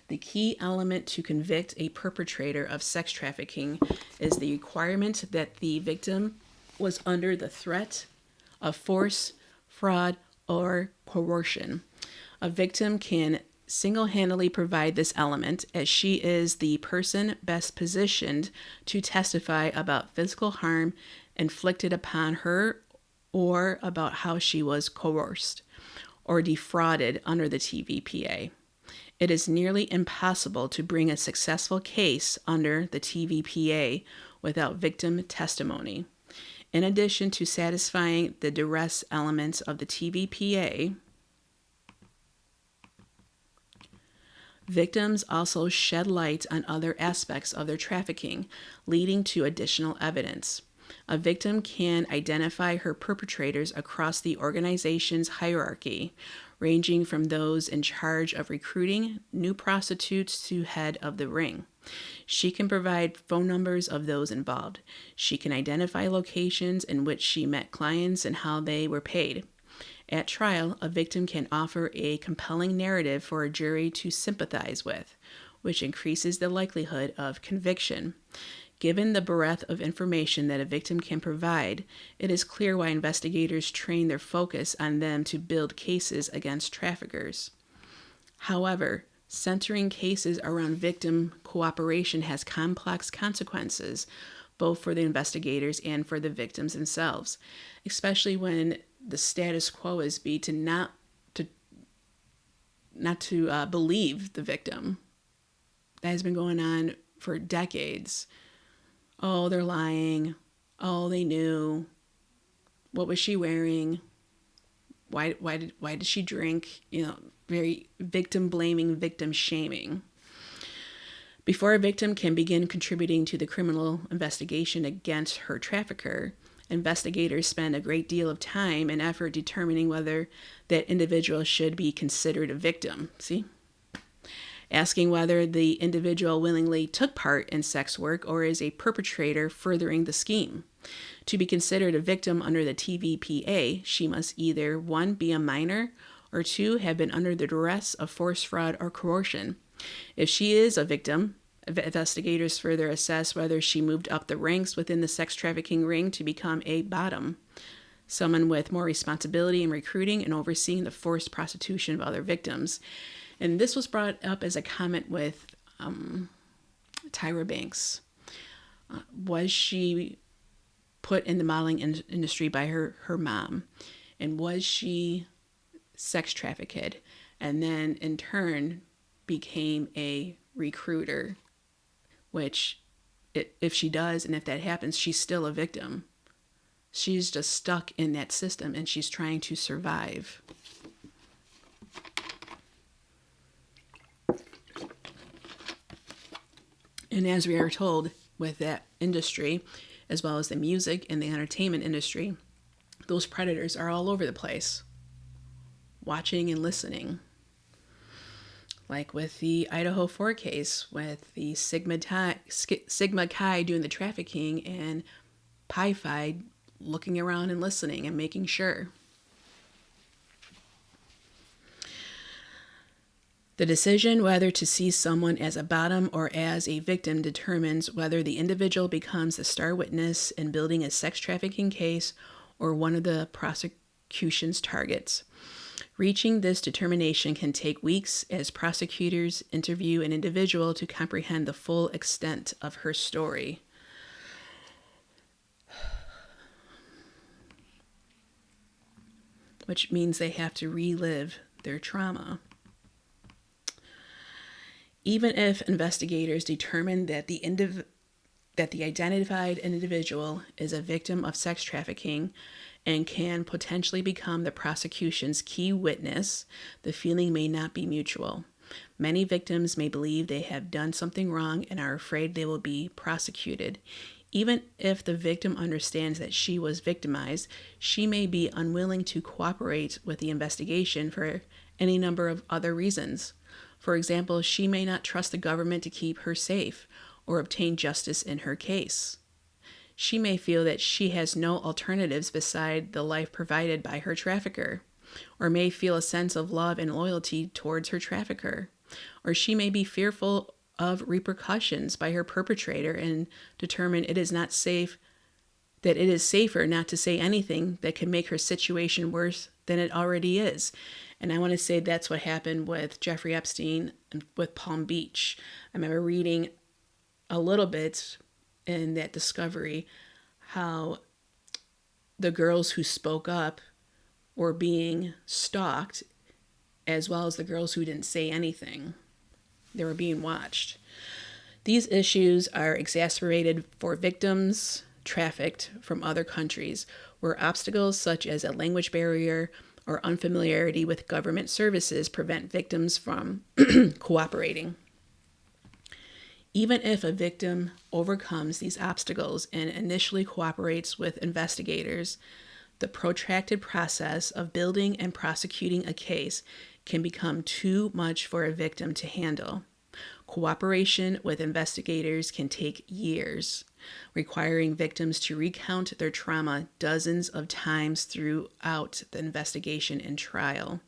The key element to convict a perpetrator of sex trafficking is the requirement that the victim was under the threat of force, fraud, or coercion. A victim can single-handedly provide this element, as she is the person best positioned to testify about physical harm inflicted upon her or about how she was coerced or defrauded under the TVPA. It is nearly impossible to bring a successful case under the TVPA without victim testimony. In addition to satisfying the duress elements of the TVPA, Victims also shed light on other aspects of their trafficking, leading to additional evidence. A victim can identify her perpetrators across the organization's hierarchy, ranging from those in charge of recruiting new prostitutes to head of the ring. She can provide phone numbers of those involved. She can identify locations in which she met clients and how they were paid. At trial, a victim can offer a compelling narrative for a jury to sympathize with, which increases the likelihood of conviction. Given the breadth of information that a victim can provide, it is clear why investigators train their focus on them to build cases against traffickers. However, centering cases around victim cooperation has complex consequences, both for the investigators and for the victims themselves, especially when the status quo is to not believe the victim. That has been going on for decades. Oh, they're lying. Oh, they knew. What was she wearing? Why did she drink? Very victim blaming, victim shaming. Before a victim can begin contributing to the criminal investigation against her trafficker, investigators spend a great deal of time and effort determining whether that individual should be considered a victim. See? Asking whether the individual willingly took part in sex work or is a perpetrator furthering the scheme. To be considered a victim under the TVPA, she must either 1. Be a minor, or 2. Have been under the duress of force, fraud, or coercion. If she is a victim, investigators further assess whether she moved up the ranks within the sex trafficking ring to become a bottom, someone with more responsibility in recruiting and overseeing the forced prostitution of other victims. And this was brought up as a comment with Tyra Banks. Was she put in the modeling industry by her mom? And was she sex trafficked? And then in turn became a recruiter, which if she does, and if that happens, she's still a victim. She's just stuck in that system and she's trying to survive. And as we are told with that industry, as well as the music and the entertainment industry, those predators are all over the place, watching and listening. Like with the Idaho 4 case, with the Sigma Chi doing the trafficking and Pi Phi looking around and listening and making sure. The decision whether to see someone as a bottom or as a victim determines whether the individual becomes the star witness in building a sex trafficking case or one of the prosecution's targets. Reaching this determination can take weeks as prosecutors interview an individual to comprehend the full extent of her story. Which means they have to relive their trauma. Even if investigators determine that the identified individual is a victim of sex trafficking and can potentially become the prosecution's key witness, the feeling may not be mutual. Many victims may believe they have done something wrong and are afraid they will be prosecuted. Even if the victim understands that she was victimized, she may be unwilling to cooperate with the investigation for any number of other reasons. For example, she may not trust the government to keep her safe or obtain justice in her case. She may feel that she has no alternatives beside the life provided by her trafficker, or may feel a sense of love and loyalty towards her trafficker, or she may be fearful of repercussions by her perpetrator and determine it is safer not to say anything that could make her situation worse than it already is. And I want to say that's what happened with Jeffrey Epstein and with Palm Beach. I remember reading a little bit in that discovery how the girls who spoke up were being stalked, as well as the girls who didn't say anything. They were being watched. These issues are exacerbated for victims trafficked from other countries, where obstacles such as a language barrier or unfamiliarity with government services prevent victims from cooperating. Even if a victim overcomes these obstacles and initially cooperates with investigators, the protracted process of building and prosecuting a case can become too much for a victim to handle. Cooperation with investigators can take years, requiring victims to recount their trauma dozens of times throughout the investigation and trial.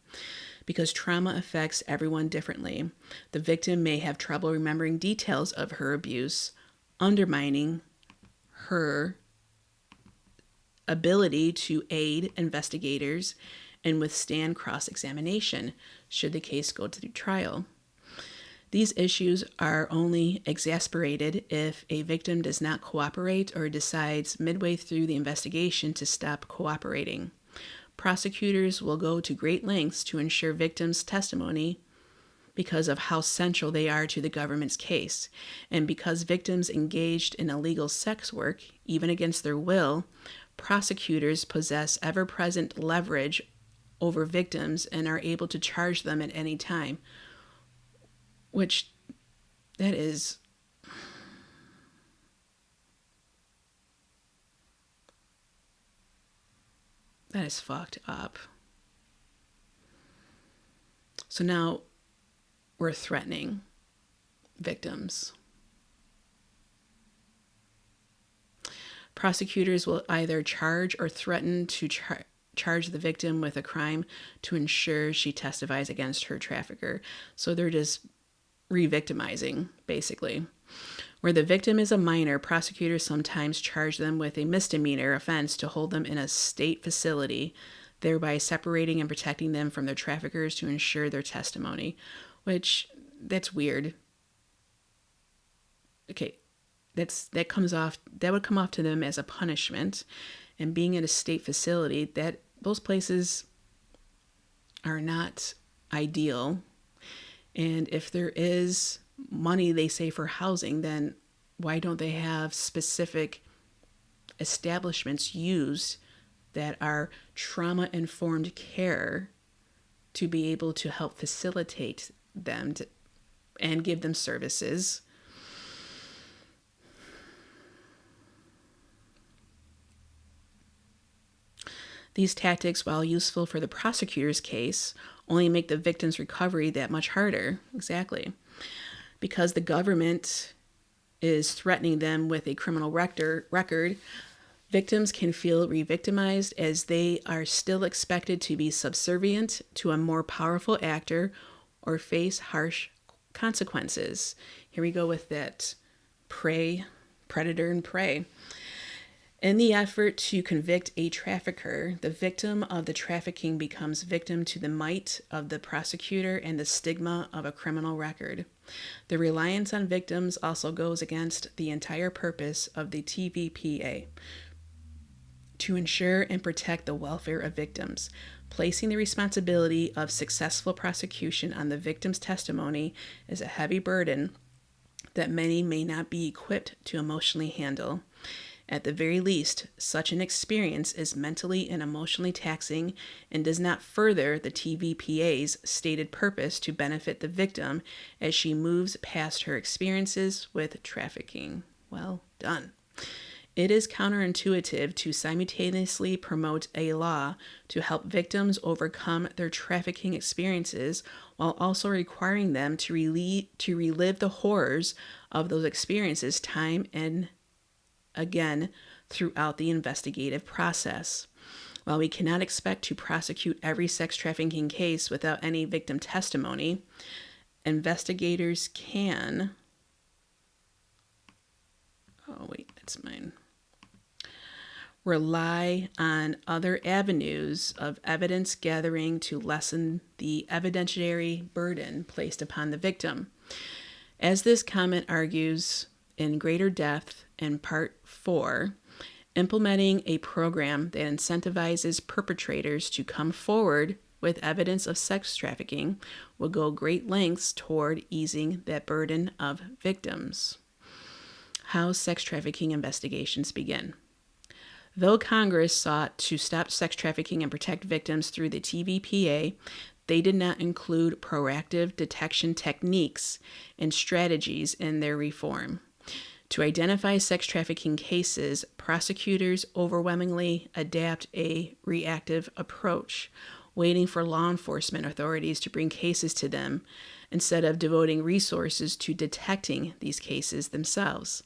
Because trauma affects everyone differently, the victim may have trouble remembering details of her abuse, undermining her ability to aid investigators and withstand cross-examination should the case go to trial. These issues are only exacerbated if a victim does not cooperate or decides midway through the investigation to stop cooperating. Prosecutors will go to great lengths to ensure victims' testimony because of how central they are to the government's case. And because victims engaged in illegal sex work, even against their will, prosecutors possess ever-present leverage over victims and are able to charge them at any time. Which, that is fucked up. So now we're threatening victims. Prosecutors will either charge or threaten to charge the victim with a crime to ensure she testifies against her trafficker. So they're just re-victimizing, basically. Where the victim is a minor, prosecutors sometimes charge them with a misdemeanor offense to hold them in a state facility, thereby separating and protecting them from their traffickers to ensure their testimony. Which, that's weird. Okay, that would come off to them as a punishment. And being in a state facility, that those places are not ideal. And if there is money, they say, for housing, then why don't they have specific establishments used that are trauma-informed care to be able to help facilitate them and give them services? These tactics, while useful for the prosecutor's case, only make the victim's recovery that much harder. Exactly. Because the government is threatening them with a criminal record, victims can feel re-victimized as they are still expected to be subservient to a more powerful actor or face harsh consequences. Here we go with that predator and prey. In the effort to convict a trafficker, the victim of the trafficking becomes victim to the might of the prosecutor and the stigma of a criminal record. The reliance on victims also goes against the entire purpose of the TVPA, to ensure and protect the welfare of victims. Placing the responsibility of successful prosecution on the victim's testimony is a heavy burden that many may not be equipped to emotionally handle. At the very least, such an experience is mentally and emotionally taxing and does not further the TVPA's stated purpose to benefit the victim as she moves past her experiences with trafficking. Well done. It is counterintuitive to simultaneously promote a law to help victims overcome their trafficking experiences while also requiring them to relive the horrors of those experiences time and again throughout the investigative process. While we cannot expect to prosecute every sex trafficking case without any victim testimony, investigators can rely on other avenues of evidence gathering to lessen the evidentiary burden placed upon the victim. As this comment argues in greater depth in Part 4, implementing a program that incentivizes perpetrators to come forward with evidence of sex trafficking will go great lengths toward easing that burden of victims. How sex trafficking investigations begin. Though Congress sought to stop sex trafficking and protect victims through the TVPA, they did not include proactive detection techniques and strategies in their reform. To identify sex trafficking cases, prosecutors overwhelmingly adapt a reactive approach, waiting for law enforcement authorities to bring cases to them instead of devoting resources to detecting these cases themselves.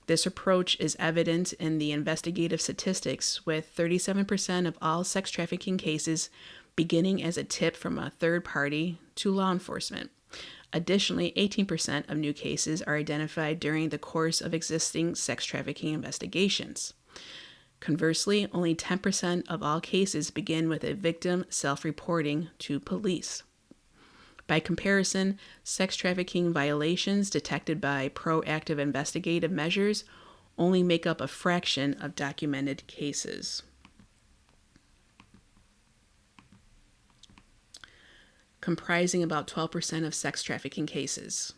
This approach is evident in the investigative statistics, with 37% of all sex trafficking cases beginning as a tip from a third party to law enforcement. Additionally, 18% of new cases are identified during the course of existing sex trafficking investigations. Conversely, only 10% of all cases begin with a victim self-reporting to police. By comparison, sex trafficking violations detected by proactive investigative measures only make up a fraction of documented cases. Comprising about 12% of sex trafficking cases.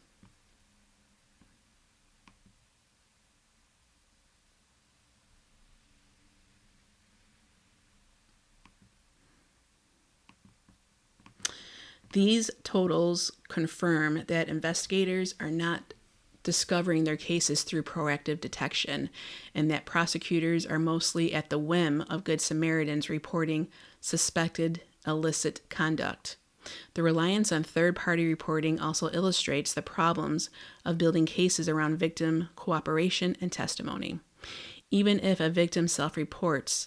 These totals confirm that investigators are not discovering their cases through proactive detection, and that prosecutors are mostly at the whim of Good Samaritans reporting suspected illicit conduct. The reliance on third-party reporting also illustrates the problems of building cases around victim cooperation and testimony. Even if a victim self-reports,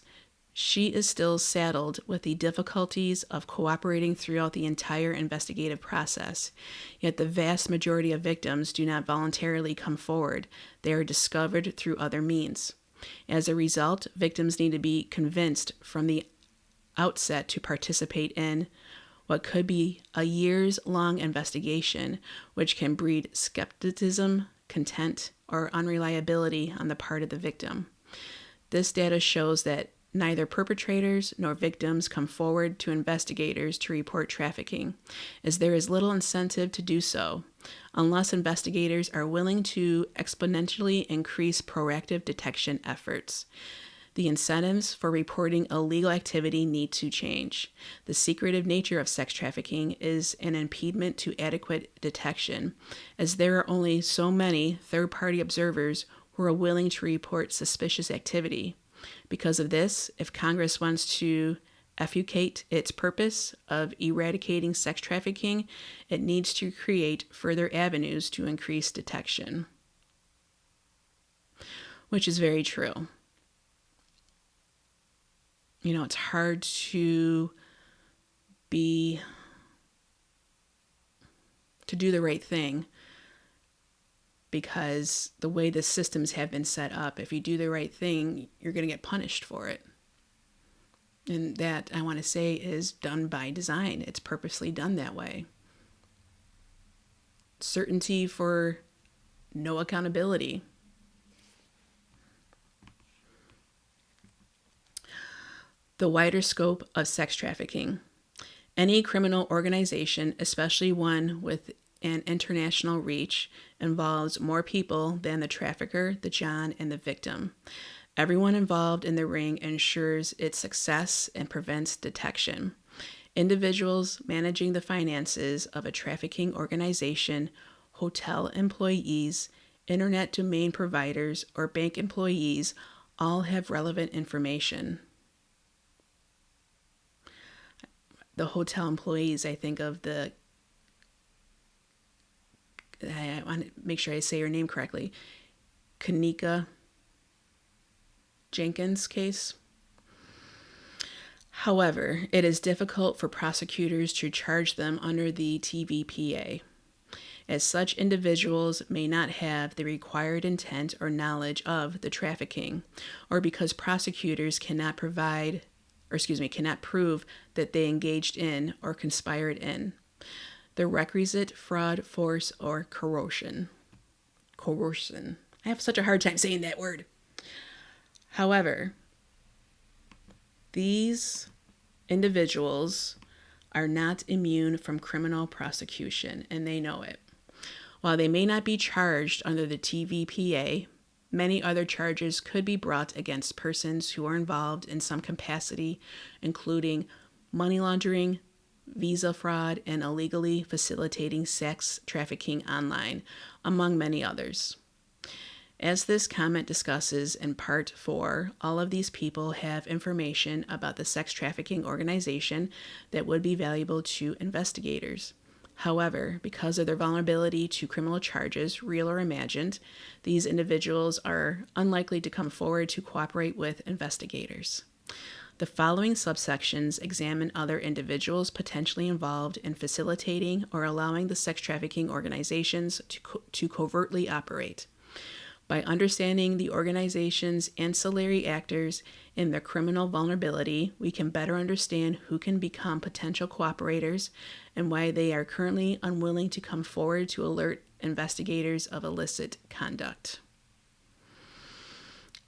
she is still saddled with the difficulties of cooperating throughout the entire investigative process. Yet the vast majority of victims do not voluntarily come forward. They are discovered through other means. As a result, victims need to be convinced from the outset to participate in what could be a years-long investigation, which can breed skepticism, contempt, or unreliability on the part of the victim. This data shows that neither perpetrators nor victims come forward to investigators to report trafficking, as there is little incentive to do so, unless investigators are willing to exponentially increase proactive detection efforts. The incentives for reporting illegal activity need to change. The secretive nature of sex trafficking is an impediment to adequate detection, as there are only so many third-party observers who are willing to report suspicious activity. Because of this, if Congress wants to effectuate its purpose of eradicating sex trafficking, it needs to create further avenues to increase detection. Which is very true. You know, it's hard to do the right thing, because the way the systems have been set up, if you do the right thing, you're going to get punished for it. And that, I want to say, is done by design. It's purposely done that way. Certainty for no accountability. The wider scope of sex trafficking. Any criminal organization, especially one with an international reach, involves more people than the trafficker, the John, and the victim. Everyone involved in the ring ensures its success and prevents detection. Individuals managing the finances of a trafficking organization, hotel employees, internet domain providers, or bank employees all have relevant information. The hotel employees, I think of I want to make sure I say her name correctly, Kanika Jenkins case. However, it is difficult for prosecutors to charge them under the TVPA, as such individuals may not have the required intent or knowledge of the trafficking, or because prosecutors cannot prove that they engaged in or conspired in the requisite fraud, force, or coercion. Coercion. I have such a hard time saying that word. However, these individuals are not immune from criminal prosecution, and they know it. While they may not be charged under the TVPA, Many other charges could be brought against persons who are involved in some capacity, including money laundering, visa fraud, and illegally facilitating sex trafficking online, among many others. As this comment discusses in part 4, all of these people have information about the sex trafficking organization that would be valuable to investigators. However, because of their vulnerability to criminal charges, real or imagined, these individuals are unlikely to come forward to cooperate with investigators. The following subsections examine other individuals potentially involved in facilitating or allowing the sex trafficking organizations to covertly operate. By understanding the organization's ancillary actors and their criminal vulnerability, we can better understand who can become potential cooperators and why they are currently unwilling to come forward to alert investigators of illicit conduct.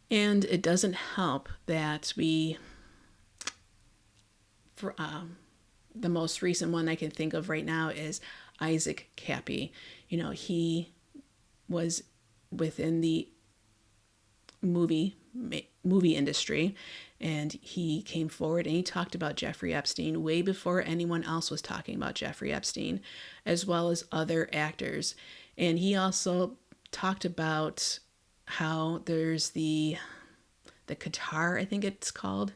And it doesn't help that the most recent one I can think of right now is Isaac Kappy. He was within the movie industry, and he came forward and he talked about Jeffrey Epstein way before anyone else was talking about Jeffrey Epstein, as well as other actors. And he also talked about how there's the Qatar, I think it's called,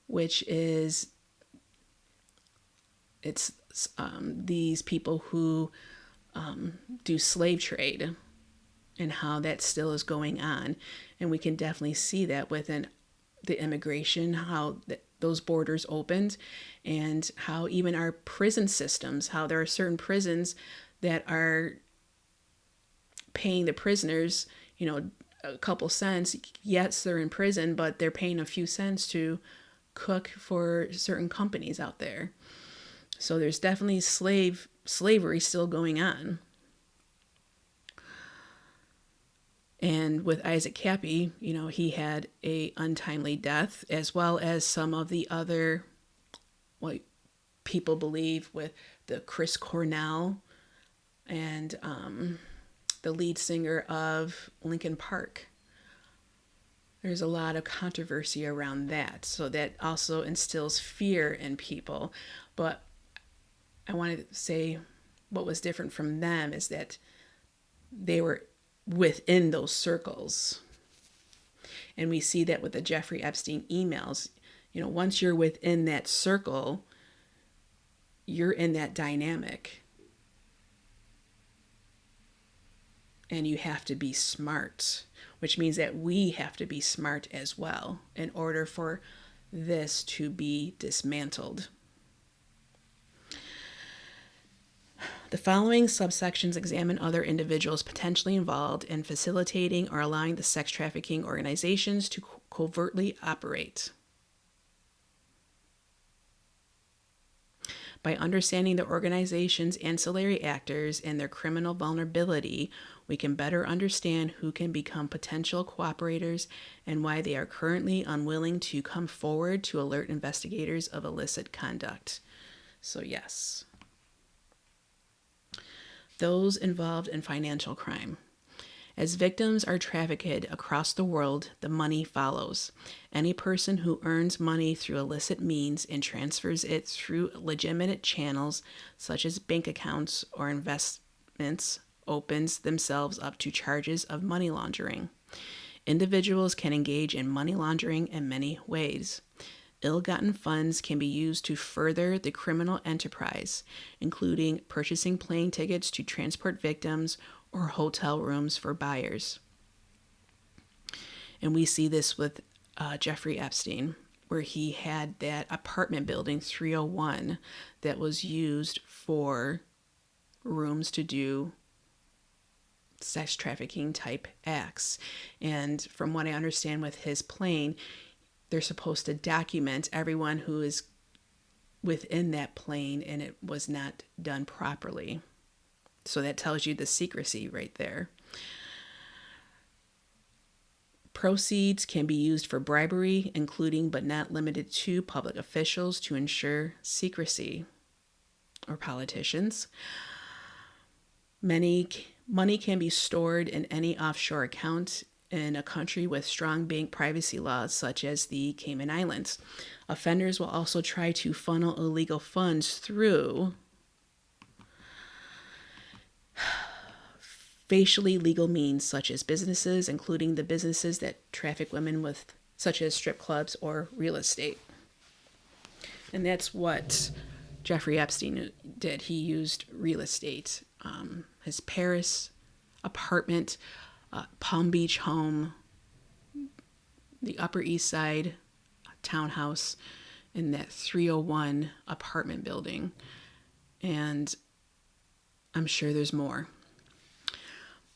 which is these people who do slave trade, and how that still is going on. And we can definitely see that within the immigration, how those borders opened, and how even our prison systems, how there are certain prisons that are paying the prisoners, a couple cents. Yes, they're in prison, but they're paying a few cents to cook for certain companies out there. So there's definitely slavery still going on. And with Isaac Kappy, he had a untimely death, as well as some of the other, what people believe, with the Chris Cornell and the lead singer of Linkin Park. There's a lot of controversy around that. So that also instills fear in people. But I want to say what was different from them is that they were within those circles. And we see that with the Jeffrey Epstein emails. Once you're within that circle, you're in that dynamic. And you have to be smart, which means that we have to be smart as well in order for this to be dismantled. The following subsections examine other individuals potentially involved in facilitating or allowing the sex trafficking organizations to covertly operate. By understanding the organization's ancillary actors and their criminal vulnerability, we can better understand who can become potential cooperators and why they are currently unwilling to come forward to alert investigators of illicit conduct. So yes. Those involved in financial crime. As victims are trafficked across the world, the money follows. Any person who earns money through illicit means and transfers it through legitimate channels, such as bank accounts or investments, opens themselves up to charges of money laundering. Individuals can engage in money laundering in many ways. Ill-gotten funds can be used to further the criminal enterprise, including purchasing plane tickets to transport victims or hotel rooms for buyers. And we see this with Jeffrey Epstein, where he had that apartment building 301 that was used for rooms to do sex trafficking type acts. And from what I understand with his plane, they're supposed to document everyone who is within that plane, and it was not done properly. So that tells you the secrecy right there. Proceeds can be used for bribery, including but not limited to public officials to ensure secrecy, or politicians. Money can be stored in any offshore account in a country with strong bank privacy laws such as the Cayman Islands. Offenders will also try to funnel illegal funds through facially legal means such as businesses, including the businesses that traffic women with, such as strip clubs or real estate. And that's what Jeffrey Epstein did. He used real estate. His Paris apartment, Palm Beach home, the Upper East Side townhouse, in that 301 apartment building. And I'm sure there's more.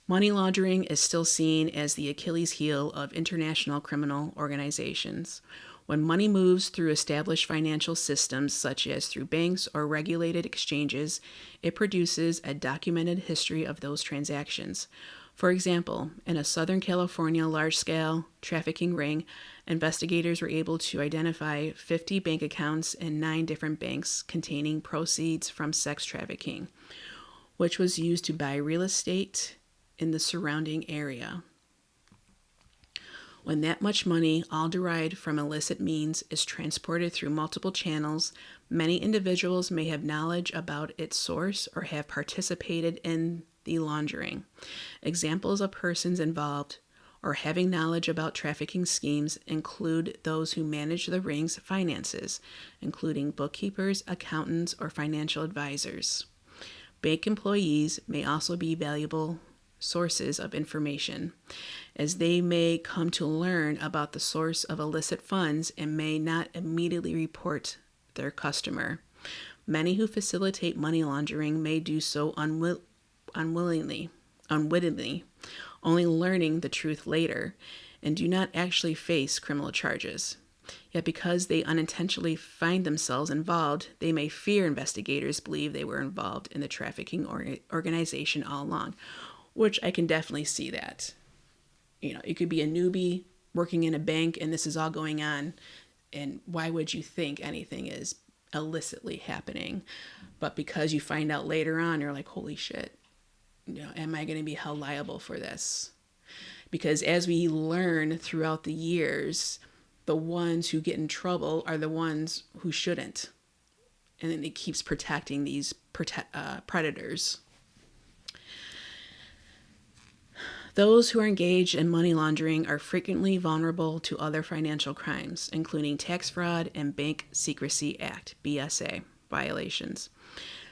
Money laundering is still seen as the Achilles heel of international criminal organizations. When money moves through established financial systems, such as through banks or regulated exchanges, it produces a documented history of those transactions. For example, in a Southern California large-scale trafficking ring, investigators were able to identify 50 bank accounts in 9 different banks containing proceeds from sex trafficking, which was used to buy real estate in the surrounding area. When that much money, all derived from illicit means, is transported through multiple channels, many individuals may have knowledge about its source or have participated in the laundering. Examples of persons involved or having knowledge about trafficking schemes include those who manage the ring's finances, including bookkeepers, accountants, or financial advisors. Bank employees may also be valuable sources of information, as they may come to learn about the source of illicit funds and may not immediately report their customer. Many who facilitate money laundering may do so unwittingly, only learning the truth later, and do not actually face criminal charges. Yet because they unintentionally find themselves involved, they may fear investigators believe they were involved in the trafficking organization all along, which I can definitely see that. You know, you could be a newbie working in a bank and this is all going on, and why would you think anything is illicitly happening? But because you find out later on, you're like, holy shit, you know, am I going to be held liable for this? Because as we learn throughout the years, the ones who get in trouble are the ones who shouldn't. And then it keeps protecting these predators. Those who are engaged in money laundering are frequently vulnerable to other financial crimes, including tax fraud and Bank Secrecy Act, BSA, violations.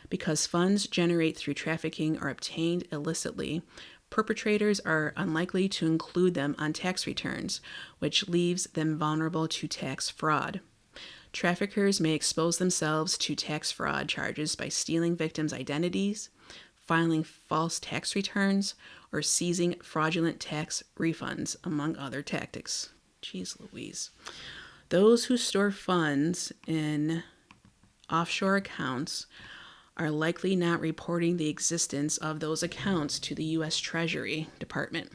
Because funds generated through trafficking are obtained illicitly, perpetrators are unlikely to include them on tax returns, which leaves them vulnerable to tax fraud. Traffickers may expose themselves to tax fraud charges by stealing victims' identities, filing false tax returns, or seizing fraudulent tax refunds, among other tactics. Jeez Louise. Those who store funds in offshore accounts are likely not reporting the existence of those accounts to the U.S. Treasury Department.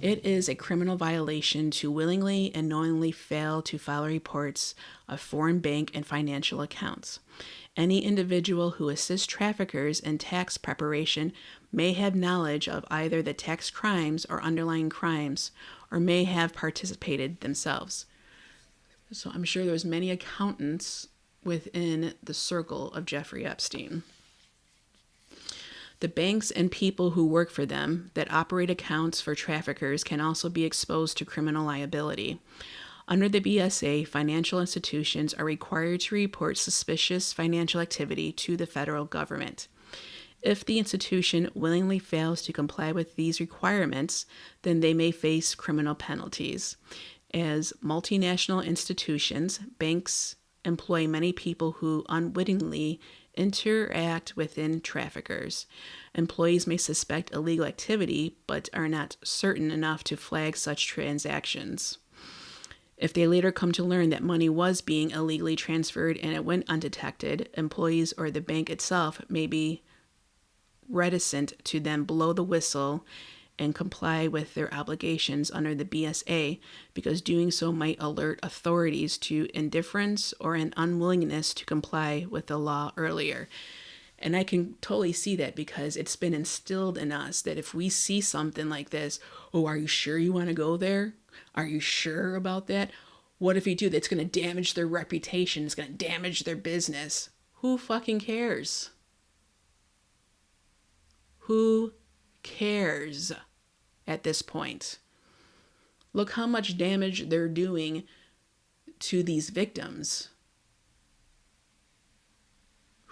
It is a criminal violation to willingly and knowingly fail to file reports of foreign bank and financial accounts. Any individual who assists traffickers in tax preparation may have knowledge of either the tax crimes or underlying crimes, or may have participated themselves. So I'm sure there's many accountants within the circle of Jeffrey Epstein. The banks and people who work for them that operate accounts for traffickers can also be exposed to criminal liability. Under the BSA, financial institutions are required to report suspicious financial activity to the federal government. If the institution willingly fails to comply with these requirements, then they may face criminal penalties. As multinational institutions, banks employ many people who unwittingly interact within traffickers. Employees may suspect illegal activity, but are not certain enough to flag such transactions. If they later come to learn that money was being illegally transferred and it went undetected, employees or the bank itself may be reticent to then blow the whistle and comply with their obligations under the BSA, because doing so might alert authorities to indifference or an unwillingness to comply with the law earlier. And I can totally see that because it's been instilled in us that if we see something like this, oh, are you sure you want to go there? Are you sure about that? What if you do? That's going to damage their reputation. It's going to damage their business. Who fucking cares? Who cares at this point? Look how much damage they're doing to these victims.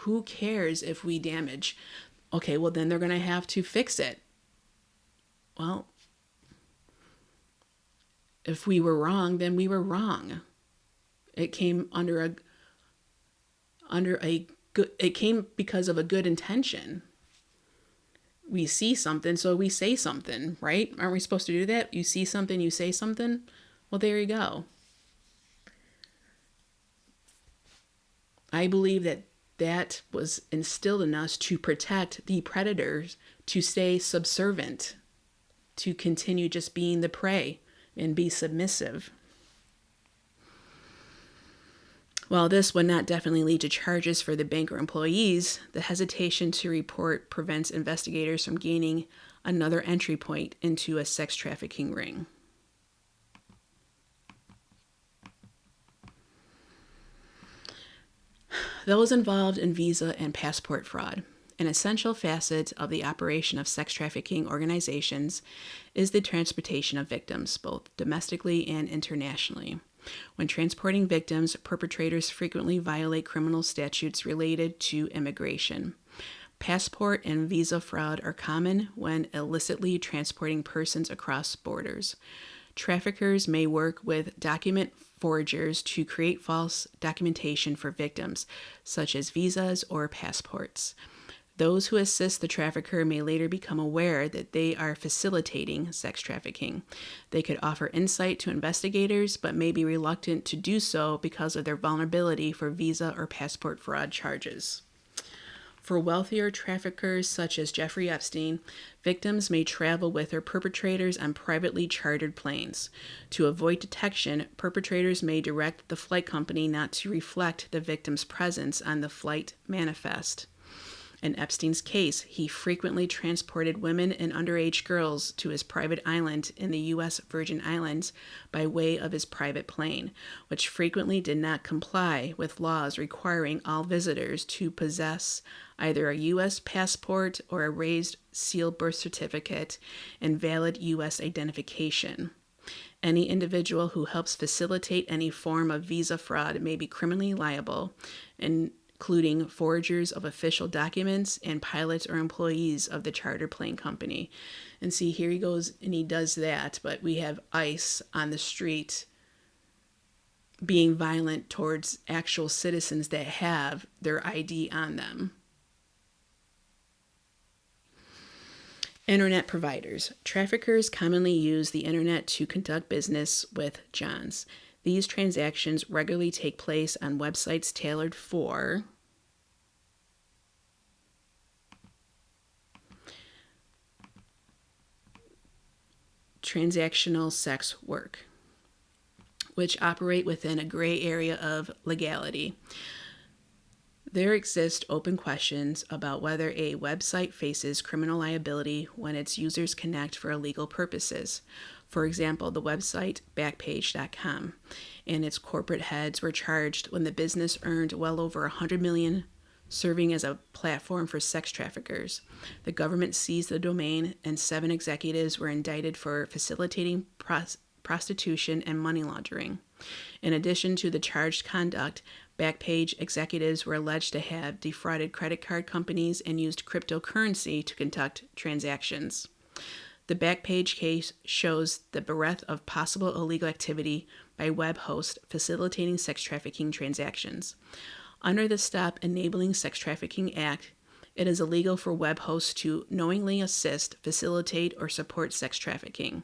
Who cares if we damage? Okay, well, then they're going to have to fix it. Well, if we were wrong, then we were wrong. It came it came because of a good intention. We see something, so we say something, right? Aren't we supposed to do that? You see something, you say something. Well, there you go. I believe that was instilled in us to protect the predators, to stay subservient, to continue just being the prey and be submissive. While this would not definitely lead to charges for the bank or employees, the hesitation to report prevents investigators from gaining another entry point into a sex trafficking ring. Those involved in visa and passport fraud. An essential facet of the operation of sex trafficking organizations is the transportation of victims, both domestically and internationally. When transporting victims, perpetrators frequently violate criminal statutes related to immigration. Passport and visa fraud are common when illicitly transporting persons across borders. Traffickers may work with document forgers to create false documentation for victims, such as visas or passports. Those who assist the trafficker may later become aware that they are facilitating sex trafficking. They could offer insight to investigators, but may be reluctant to do so because of their vulnerability for visa or passport fraud charges. For wealthier traffickers such as Jeffrey Epstein, victims may travel with their perpetrators on privately chartered planes. To avoid detection, perpetrators may direct the flight company not to reflect the victim's presence on the flight manifest. In Epstein's case, he frequently transported women and underage girls to his private island in the U.S. Virgin Islands by way of his private plane, which frequently did not comply with laws requiring all visitors to possess either a U.S. passport or a raised seal birth certificate and valid U.S. identification. Any individual who helps facilitate any form of visa fraud may be criminally liable, including forgers of official documents and pilots or employees of the charter plane company. And see, here he goes and he does that, but we have ICE on the street being violent towards actual citizens that have their ID on them. Internet providers. Traffickers commonly use the internet to conduct business with Johns. These transactions regularly take place on websites tailored for transactional sex work, which operate within a gray area of legality. There exist open questions about whether a website faces criminal liability when its users connect for illegal purposes. For example, the website Backpage.com and its corporate heads were charged when the business earned well over $100 million, serving as a platform for sex traffickers. The government seized the domain, and 7 executives were indicted for facilitating prostitution and money laundering. In addition to the charged conduct, Backpage executives were alleged to have defrauded credit card companies and used cryptocurrency to conduct transactions. The Backpage case shows the breadth of possible illegal activity by web hosts facilitating sex trafficking transactions. Under the Stop Enabling Sex Trafficking Act, it is illegal for web hosts to knowingly assist, facilitate, or support sex trafficking.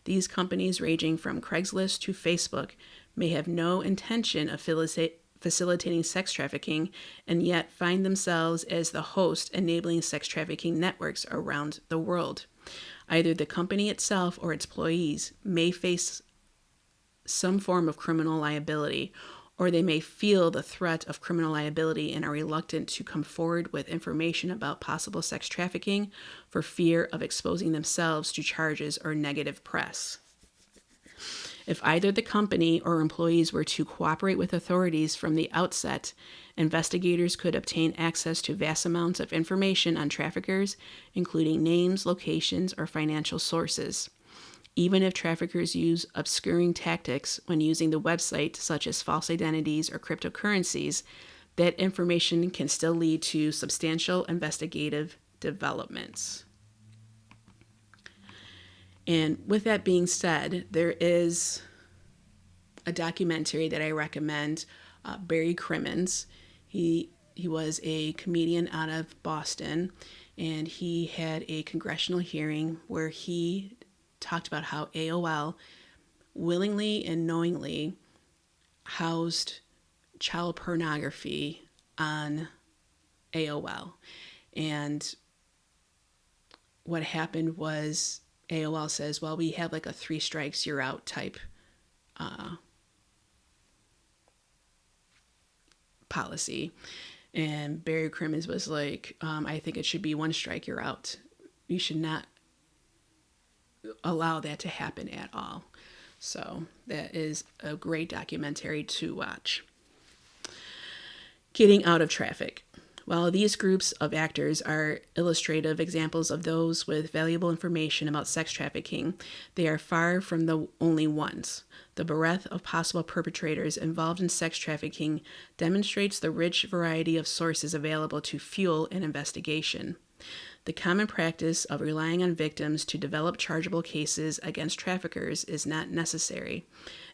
These companies, ranging from Craigslist to Facebook, may have no intention of facilitating sex trafficking and yet find themselves as the host enabling sex trafficking networks around the world. Either the company itself or its employees may face some form of criminal liability, or they may feel the threat of criminal liability and are reluctant to come forward with information about possible sex trafficking for fear of exposing themselves to charges or negative press. If either the company or employees were to cooperate with authorities from the outset, investigators could obtain access to vast amounts of information on traffickers, including names, locations, or financial sources. Even if traffickers use obscuring tactics when using the website, such as false identities or cryptocurrencies, that information can still lead to substantial investigative developments. And with that being said, there is a documentary that I recommend, Barry Crimmins. He was a comedian out of Boston, and he had a congressional hearing where he talked about how AOL willingly and knowingly housed child pornography on AOL. And what happened was AOL says, well, we have like a 3 strikes, you're out type policy. And Barry Crimmins was like, I think it should be 1 strike, you're out. You should not allow that to happen at all. So that is a great documentary to watch. Getting out of traffic. While these groups of actors are illustrative examples of those with valuable information about sex trafficking, they are far from the only ones. The breadth of possible perpetrators involved in sex trafficking demonstrates the rich variety of sources available to fuel an investigation. The common practice of relying on victims to develop chargeable cases against traffickers is not necessary.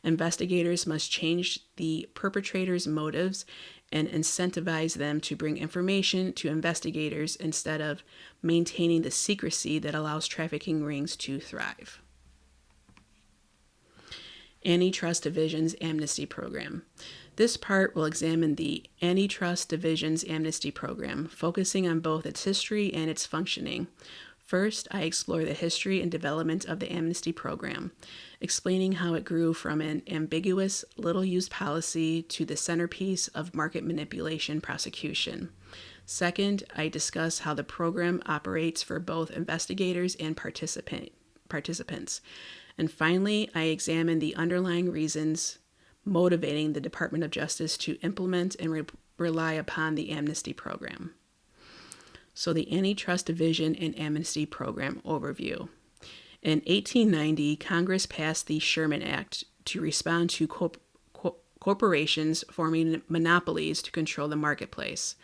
Investigators must change the perpetrators' motives and incentivize them to bring information to investigators instead of maintaining the secrecy that allows trafficking rings to thrive. Antitrust Division's Amnesty Program. This part will examine the Antitrust Division's Amnesty Program, focusing on both its history and its functioning. First, I explore the history and development of the Amnesty Program, explaining how it grew from an ambiguous, little-used policy to the centerpiece of market manipulation prosecution. Second, I discuss how the program operates for both investigators and participants. And finally, I examine the underlying reasons motivating the Department of Justice to implement and rely upon the Amnesty Program. So the Antitrust Division and Amnesty Program overview. In 1890, Congress passed the Sherman Act to respond to corporations forming monopolies to control the marketplace.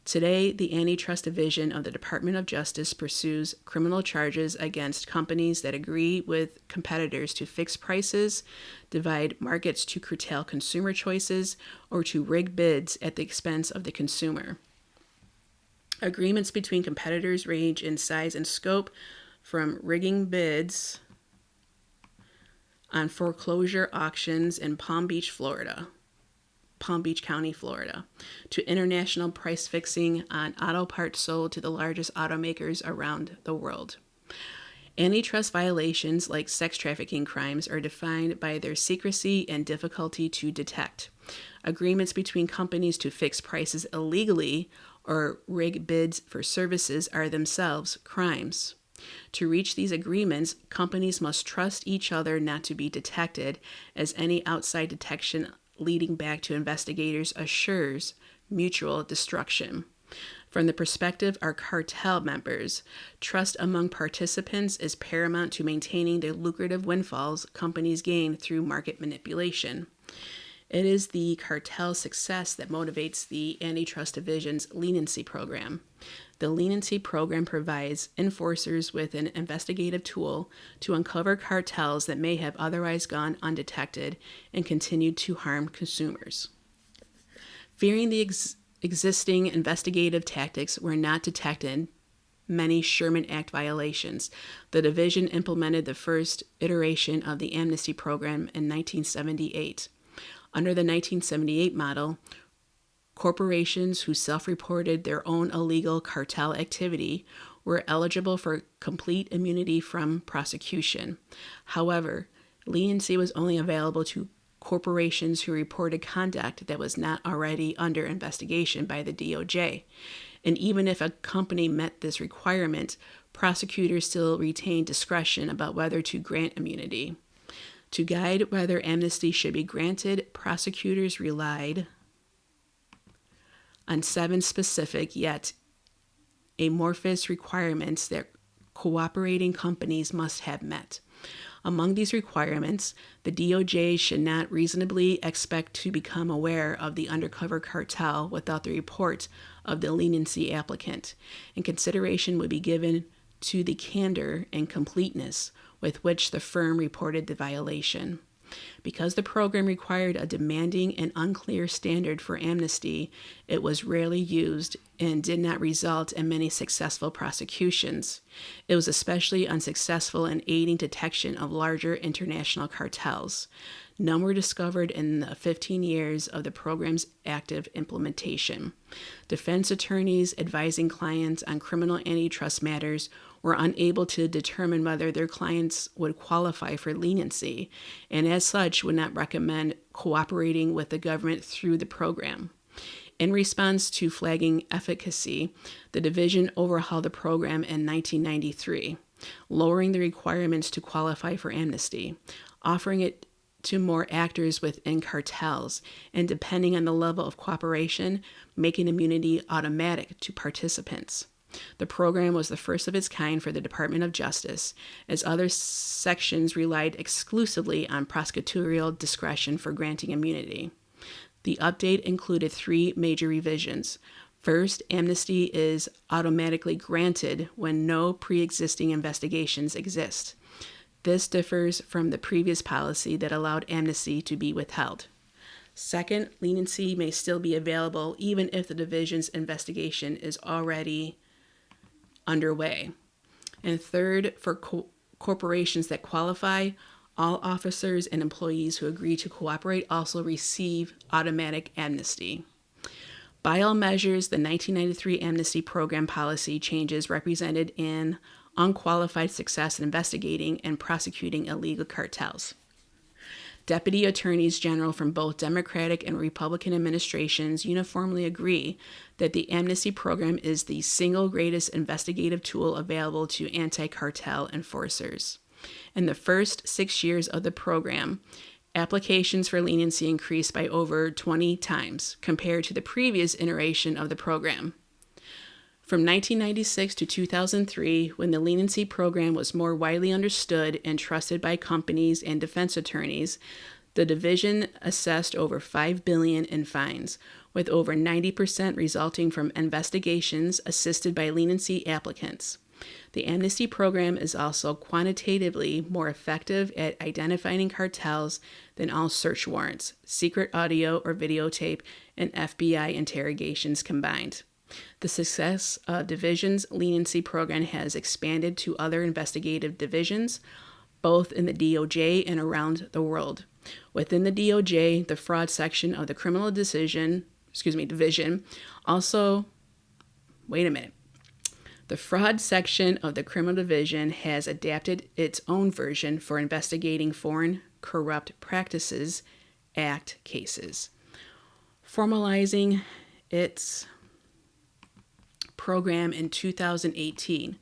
Today, the Antitrust Division of the Department of Justice pursues criminal charges against companies that agree with competitors to fix prices, divide markets to curtail consumer choices, or to rig bids at the expense of the consumer. Agreements between competitors range in size and scope, from rigging bids on foreclosure auctions in Palm Beach County, Florida, to international price fixing on auto parts sold to the largest automakers around the world. Antitrust violations like sex trafficking crimes are defined by their secrecy and difficulty to detect. Agreements between companies to fix prices illegally or rig bids for services are themselves crimes. To reach these agreements, companies must trust each other not to be detected, as any outside detection leading back to investigators assures mutual destruction. From the perspective of cartel members, trust among participants is paramount to maintaining the lucrative windfalls companies gain through market manipulation. It is the cartel success that motivates the Antitrust Division's leniency program. The leniency program provides enforcers with an investigative tool to uncover cartels that may have otherwise gone undetected and continued to harm consumers. Fearing the existing investigative tactics were not detected many Sherman Act violations, the division implemented the first iteration of the amnesty program in 1978. Under the 1978 model, corporations who self-reported their own illegal cartel activity were eligible for complete immunity from prosecution. However, leniency was only available to corporations who reported conduct that was not already under investigation by the DOJ. And even if a company met this requirement, prosecutors still retain discretion about whether to grant immunity. To guide whether amnesty should be granted, prosecutors relied on 7 specific yet amorphous requirements that cooperating companies must have met. Among these requirements, the DOJ should not reasonably expect to become aware of the undercover cartel without the report of the leniency applicant, and consideration would be given to the candor and completeness with which the firm reported the violation. Because the program required a demanding and unclear standard for amnesty, it was rarely used and did not result in many successful prosecutions. It was especially unsuccessful in aiding detection of larger international cartels. None were discovered in the 15 years of the program's active implementation. Defense attorneys advising clients on criminal antitrust matters were unable to determine whether their clients would qualify for leniency, and as such would not recommend cooperating with the government through the program. In response to flagging efficacy, the division overhauled the program in 1993, lowering the requirements to qualify for amnesty, offering it to more actors within cartels, and depending on the level of cooperation, making immunity automatic to participants. The program was the first of its kind for the Department of Justice, as other sections relied exclusively on prosecutorial discretion for granting immunity. The update included 3 major revisions. First, amnesty is automatically granted when no pre-existing investigations exist. This differs from the previous policy that allowed amnesty to be withheld. Second, leniency may still be available even if the division's investigation is already underway. And third, for corporations that qualify, all officers and employees who agree to cooperate also receive automatic amnesty. By all measures, the 1993 amnesty program policy changes represented an unqualified success in investigating and prosecuting illegal cartels. Deputy attorneys general from both Democratic and Republican administrations uniformly agree that the amnesty program is the single greatest investigative tool available to anti-cartel enforcers. In the first 6 years of the program, applications for leniency increased by over 20 times compared to the previous iteration of the program. From 1996 to 2003, when the leniency program was more widely understood and trusted by companies and defense attorneys, the division assessed over $5 billion in fines, with over 90% resulting from investigations assisted by leniency applicants. The amnesty program is also quantitatively more effective at identifying cartels than all search warrants, secret audio or videotape, and FBI interrogations combined. The success of division's leniency program has expanded to other investigative divisions, both in the DOJ and around the world. Within the DOJ, the fraud section of the criminal division also, the fraud section of the criminal division has adapted its own version for investigating Foreign Corrupt Practices Act cases, formalizing its program in 2018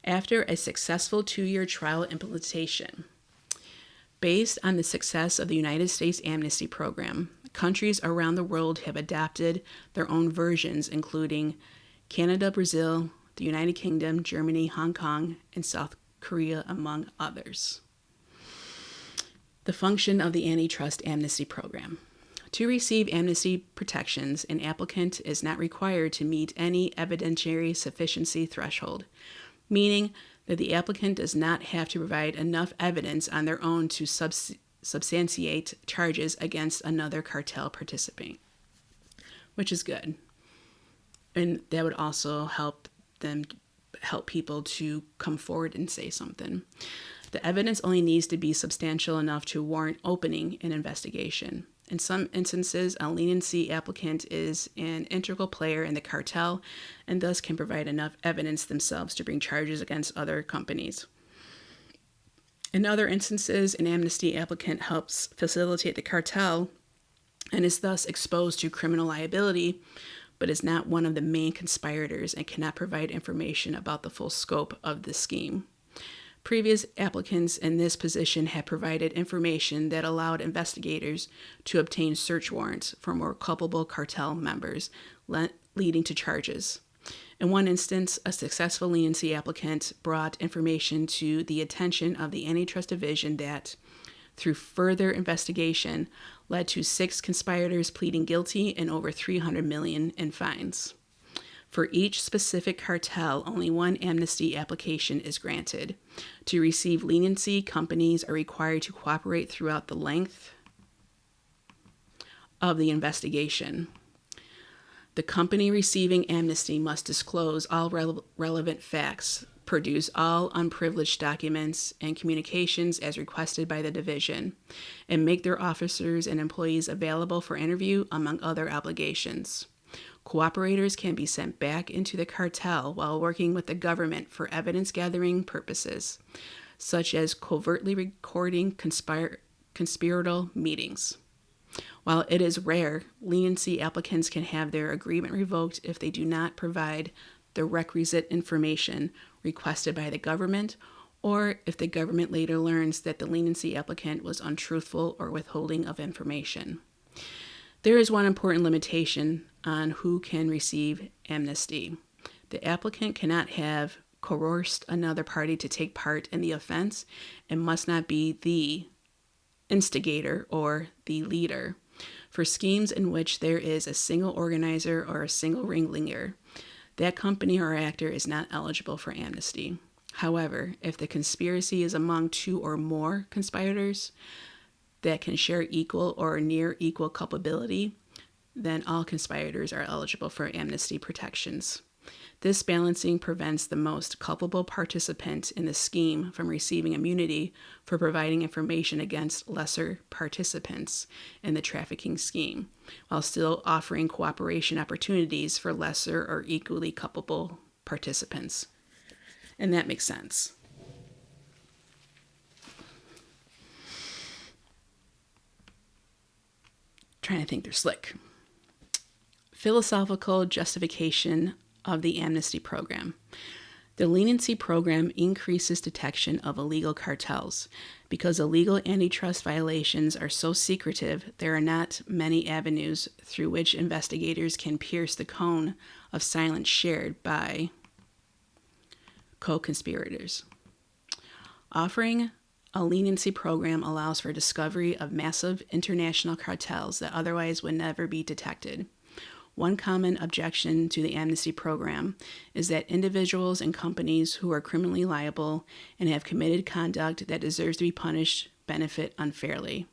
after a successful 2-year trial implementation. Based on the success of the United States Amnesty Program, countries around the world have adopted their own versions, including Canada, Brazil, the United Kingdom, Germany, Hong Kong, and South Korea, among others. The function of the Antitrust Amnesty Program. To receive amnesty protections, an applicant is not required to meet any evidentiary sufficiency threshold, meaning that the applicant does not have to provide enough evidence on their own to substantiate charges against another cartel participant, which is good. And that would also help people to come forward and say something. The evidence only needs to be substantial enough to warrant opening an investigation. In some instances, a leniency applicant is an integral player in the cartel and thus can provide enough evidence themselves to bring charges against other companies. In other instances, an amnesty applicant helps facilitate the cartel and is thus exposed to criminal liability, but is not one of the main conspirators and cannot provide information about the full scope of the scheme. Previous applicants in this position had provided information that allowed investigators to obtain search warrants for more culpable cartel members, leading to charges. In one instance, a successful leniency applicant brought information to the attention of the Antitrust Division that, through further investigation, led to 6 conspirators pleading guilty and over $300 million in fines. For each specific cartel, only one amnesty application is granted. To receive leniency, companies are required to cooperate throughout the length of the investigation. The company receiving amnesty must disclose all relevant facts, produce all unprivileged documents and communications as requested by the division, and make their officers and employees available for interview, among other obligations. Cooperators can be sent back into the cartel while working with the government for evidence-gathering purposes, such as covertly recording conspiratorial meetings. While it is rare, leniency applicants can have their agreement revoked if they do not provide the requisite information requested by the government, or if the government later learns that the leniency applicant was untruthful or withholding of information. There is one important limitation on who can receive amnesty. The applicant cannot have coerced another party to take part in the offense and must not be the instigator or the leader. For schemes in which there is a single organizer or a single ringleader, that company or actor is not eligible for amnesty. However, if the conspiracy is among 2 or more conspirators that can share equal or near equal culpability, then all conspirators are eligible for amnesty protections. This balancing prevents the most culpable participant in the scheme from receiving immunity for providing information against lesser participants in the trafficking scheme, while still offering cooperation opportunities for lesser or equally culpable participants. And that makes sense. Trying to think they're slick. Philosophical justification of the amnesty program. The leniency program increases detection of illegal cartels. Because illegal antitrust violations are so secretive, there are not many avenues through which investigators can pierce the cone of silence shared by co-conspirators. Offering a leniency program allows for discovery of massive international cartels that otherwise would never be detected. One common objection to the amnesty program is that individuals and companies who are criminally liable and have committed conduct that deserves to be punished benefit unfairly.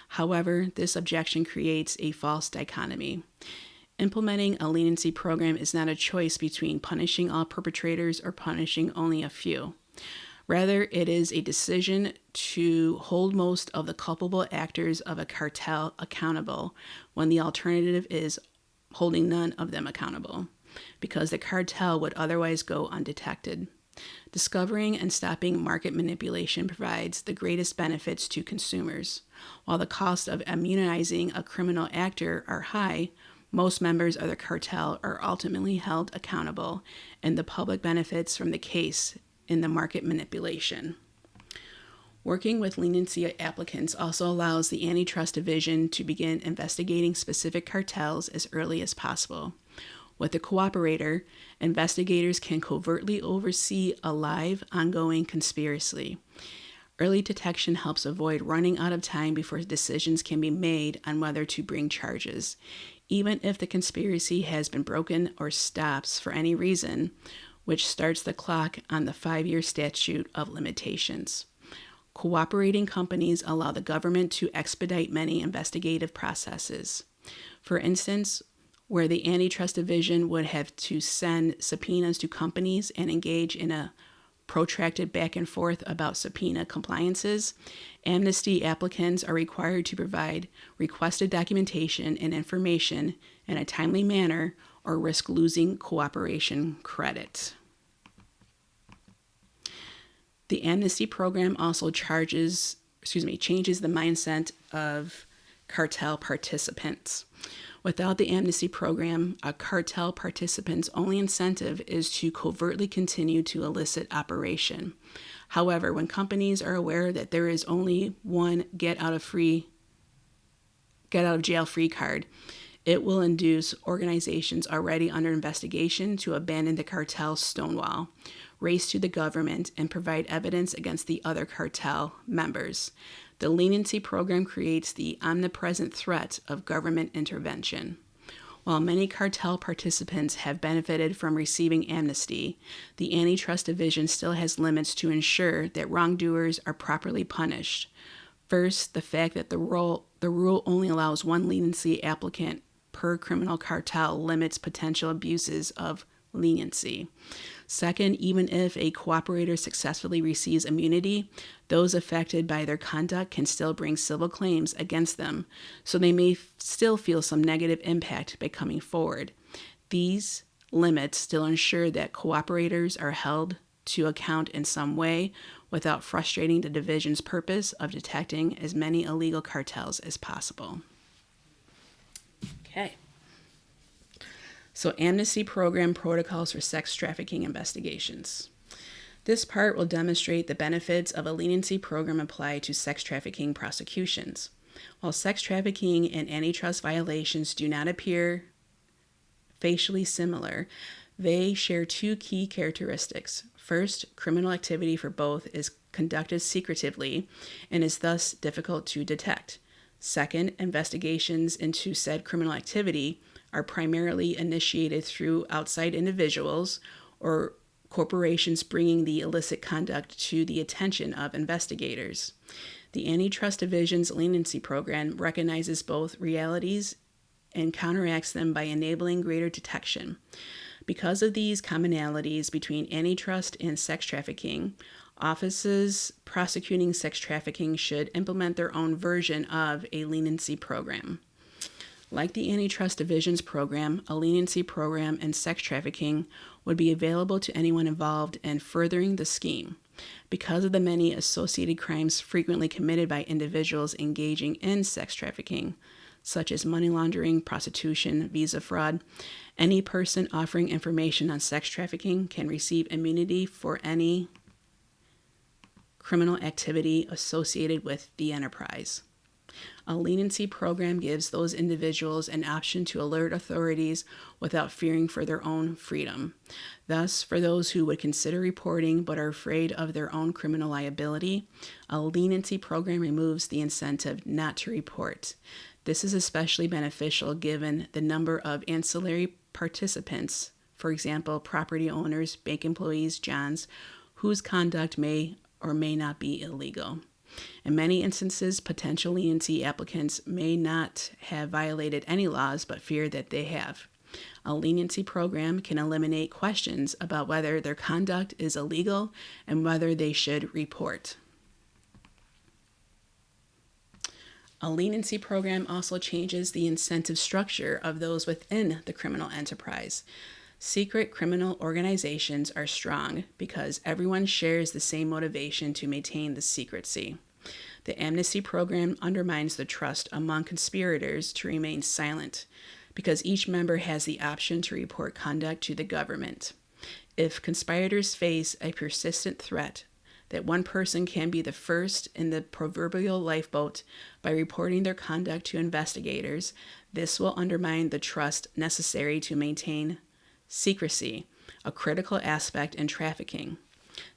However, this objection creates a false dichotomy. Implementing a leniency program is not a choice between punishing all perpetrators or punishing only a few. Rather, it is a decision to hold most of the culpable actors of a cartel accountable when the alternative is holding none of them accountable, because the cartel would otherwise go undetected. Discovering and stopping market manipulation provides the greatest benefits to consumers. While the cost of immunizing a criminal actor are high, most members of the cartel are ultimately held accountable, and the public benefits from the case in the market manipulation. Working with leniency applicants also allows the Antitrust Division to begin investigating specific cartels as early as possible. With a cooperator, investigators can covertly oversee a live, ongoing conspiracy. Early detection helps avoid running out of time before decisions can be made on whether to bring charges. Even if the conspiracy has been broken or stops for any reason, which starts the clock on the 5-year statute of limitations. Cooperating companies allow the government to expedite many investigative processes. For instance, where the Antitrust Division would have to send subpoenas to companies and engage in a protracted back and forth about subpoena compliances, amnesty applicants are required to provide requested documentation and information in a timely manner or risk losing cooperation credit. The amnesty program also changes the mindset of cartel participants. Without the amnesty program, a cartel participant's only incentive is to covertly continue to illicit operation. However, when companies are aware that there is only one get out of jail free card, it will induce organizations already under investigation to abandon the cartel stonewall, race to the government, and provide evidence against the other cartel members. The leniency program creates the omnipresent threat of government intervention. While many cartel participants have benefited from receiving amnesty, the Antitrust Division still has limits to ensure that wrongdoers are properly punished. First, the fact that the rule only allows one leniency applicant per criminal cartel limits potential abuses of leniency. Second, even if a cooperator successfully receives immunity, those affected by their conduct can still bring civil claims against them, so they may still feel some negative impact by coming forward. These limits still ensure that cooperators are held to account in some way without frustrating the division's purpose of detecting as many illegal cartels as possible. Okay. So, amnesty program protocols for sex trafficking investigations. This part will demonstrate the benefits of a leniency program applied to sex trafficking prosecutions. While sex trafficking and antitrust violations do not appear facially similar, they share two key characteristics. First, criminal activity for both is conducted secretively and is thus difficult to detect. Second, investigations into said criminal activity are primarily initiated through outside individuals or corporations bringing the illicit conduct to the attention of investigators. The Antitrust Division's leniency program recognizes both realities and counteracts them by enabling greater detection. Because of these commonalities between antitrust and sex trafficking, offices prosecuting sex trafficking should implement their own version of a leniency program. Like the Antitrust Division's program, a leniency program in sex trafficking would be available to anyone involved in furthering the scheme. Because of the many associated crimes frequently committed by individuals engaging in sex trafficking, such as money laundering, prostitution, visa fraud, any person offering information on sex trafficking can receive immunity for any criminal activity associated with the enterprise. A leniency program gives those individuals an option to alert authorities without fearing for their own freedom. Thus, for those who would consider reporting but are afraid of their own criminal liability, a leniency program removes the incentive not to report. This is especially beneficial given the number of ancillary participants, for example, property owners, bank employees, Johns, whose conduct may or may not be illegal. In many instances, potential leniency applicants may not have violated any laws but fear that they have. A leniency program can eliminate questions about whether their conduct is illegal and whether they should report. A leniency program also changes the incentive structure of those within the criminal enterprise. Secret criminal organizations are strong because everyone shares the same motivation to maintain the secrecy. The amnesty program undermines the trust among conspirators to remain silent because each member has the option to report conduct to the government. If conspirators face a persistent threat that one person can be the first in the proverbial lifeboat by reporting their conduct to investigators, this will undermine the trust necessary to maintain secrecy, a critical aspect in trafficking.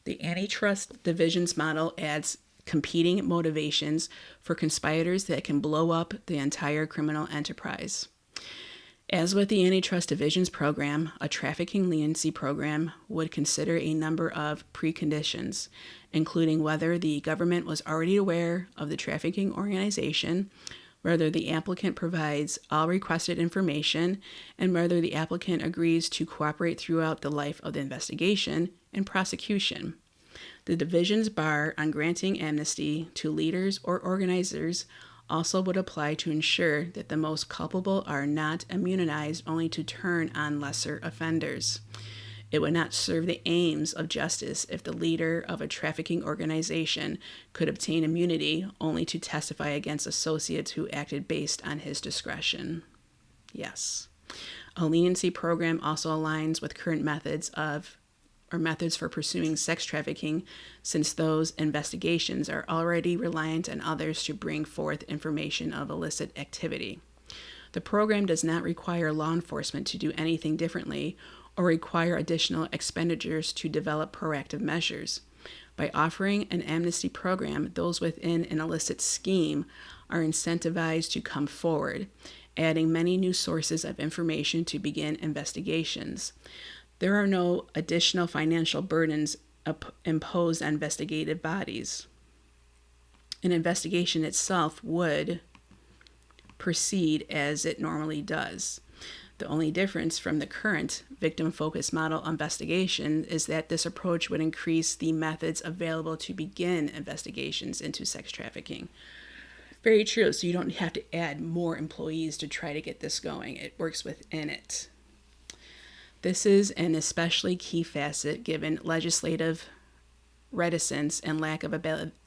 The Antitrust Division's model adds competing motivations for conspirators that can blow up the entire criminal enterprise. As with the Antitrust Division's program, a trafficking leniency program would consider a number of preconditions, including whether the government was already aware of the trafficking organization, whether the applicant provides all requested information, and whether the applicant agrees to cooperate throughout the life of the investigation and prosecution. The division's bar on granting amnesty to leaders or organizers also would apply to ensure that the most culpable are not immunized only to turn on lesser offenders. It would not serve the aims of justice if the leader of a trafficking organization could obtain immunity only to testify against associates who acted based on his discretion. Yes. A leniency program also aligns with current methods for pursuing sex trafficking, since those investigations are already reliant on others to bring forth information of illicit activity. The program does not require law enforcement to do anything differently or require additional expenditures to develop proactive measures. By offering an amnesty program, those within an illicit scheme are incentivized to come forward, adding many new sources of information to begin investigations. There are no additional financial burdens imposed on investigative bodies. An investigation itself would proceed as it normally does. The only difference from the current victim-focused model investigation is that this approach would increase the methods available to begin investigations into sex trafficking. Very true, so you don't have to add more employees to try to get this going. It works within it. This is an especially key facet given legislative reticence and lack of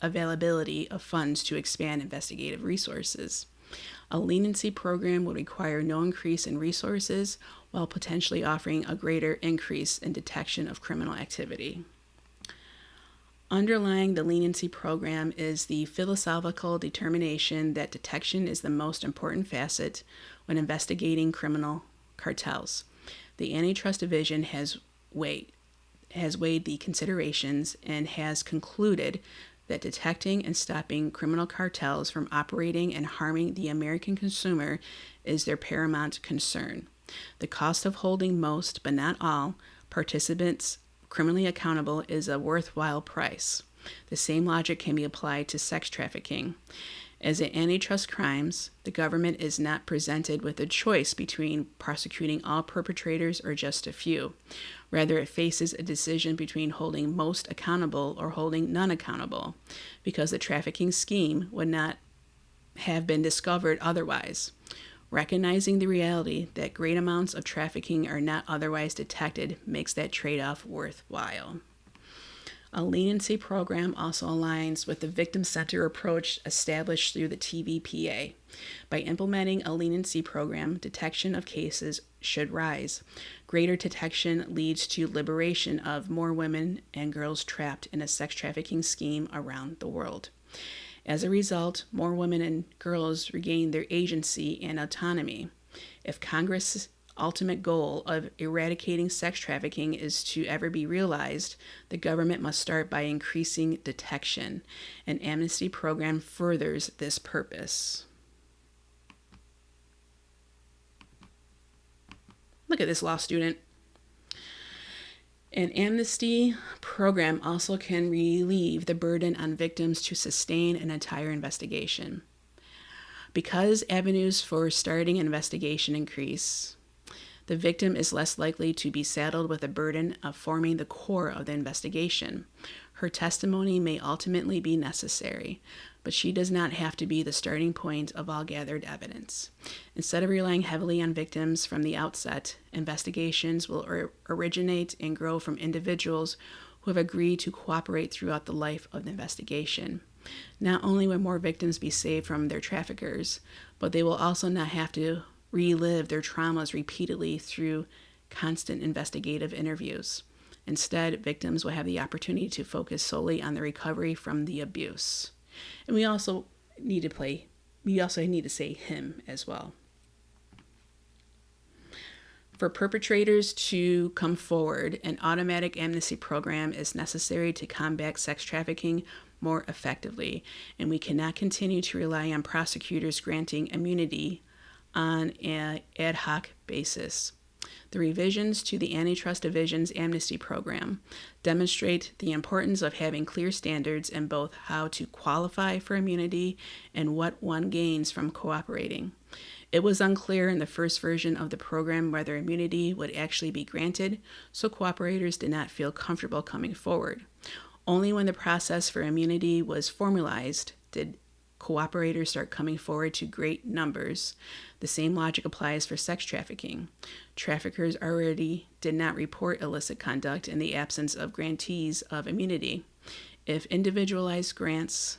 availability of funds to expand investigative resources. A leniency program would require no increase in resources while potentially offering a greater increase in detection of criminal activity. Underlying the leniency program is the philosophical determination that detection is the most important facet when investigating criminal cartels. The Antitrust Division has weighed the considerations and has concluded that detecting and stopping criminal cartels from operating and harming the American consumer is their paramount concern. The cost of holding most, but not all, participants criminally accountable is a worthwhile price. The same logic can be applied to sex trafficking. As in antitrust crimes, the government is not presented with a choice between prosecuting all perpetrators or just a few. Rather, it faces a decision between holding most accountable or holding none accountable, because the trafficking scheme would not have been discovered otherwise. Recognizing the reality that great amounts of trafficking are not otherwise detected makes that trade-off worthwhile. A leniency program also aligns with the victim-centered approach established through the TVPA. By implementing a leniency program, detection of cases should rise. Greater detection leads to liberation of more women and girls trapped in a sex trafficking scheme around the world. As a result, more women and girls regain their agency and autonomy. If Congress's ultimate goal of eradicating sex trafficking is to ever be realized, the government must start by increasing detection. An amnesty program furthers this purpose. Look at this law student. An amnesty program also can relieve the burden on victims to sustain an entire investigation. Because avenues for starting an investigation increase, the victim is less likely to be saddled with the burden of forming the core of the investigation. Her testimony may ultimately be necessary, but she does not have to be the starting point of all gathered evidence. Instead of relying heavily on victims from the outset, investigations will originate and grow from individuals who have agreed to cooperate throughout the life of the investigation. Not only will more victims be saved from their traffickers, but they will also not have to relive their traumas repeatedly through constant investigative interviews. Instead, victims will have the opportunity to focus solely on the recovery from the abuse. And we also need to say him as well. For perpetrators to come forward, an automatic amnesty program is necessary to combat sex trafficking more effectively, and we cannot continue to rely on prosecutors granting immunity on an ad hoc basis. The revisions to the Antitrust Division's amnesty program demonstrate the importance of having clear standards in both how to qualify for immunity and what one gains from cooperating. It was unclear in the first version of the program whether immunity would actually be granted, so cooperators did not feel comfortable coming forward. Only when the process for immunity was formalized did cooperators start coming forward to great numbers. The same logic applies for sex trafficking. Traffickers already did not report illicit conduct in the absence of grantees of immunity. If individualized grants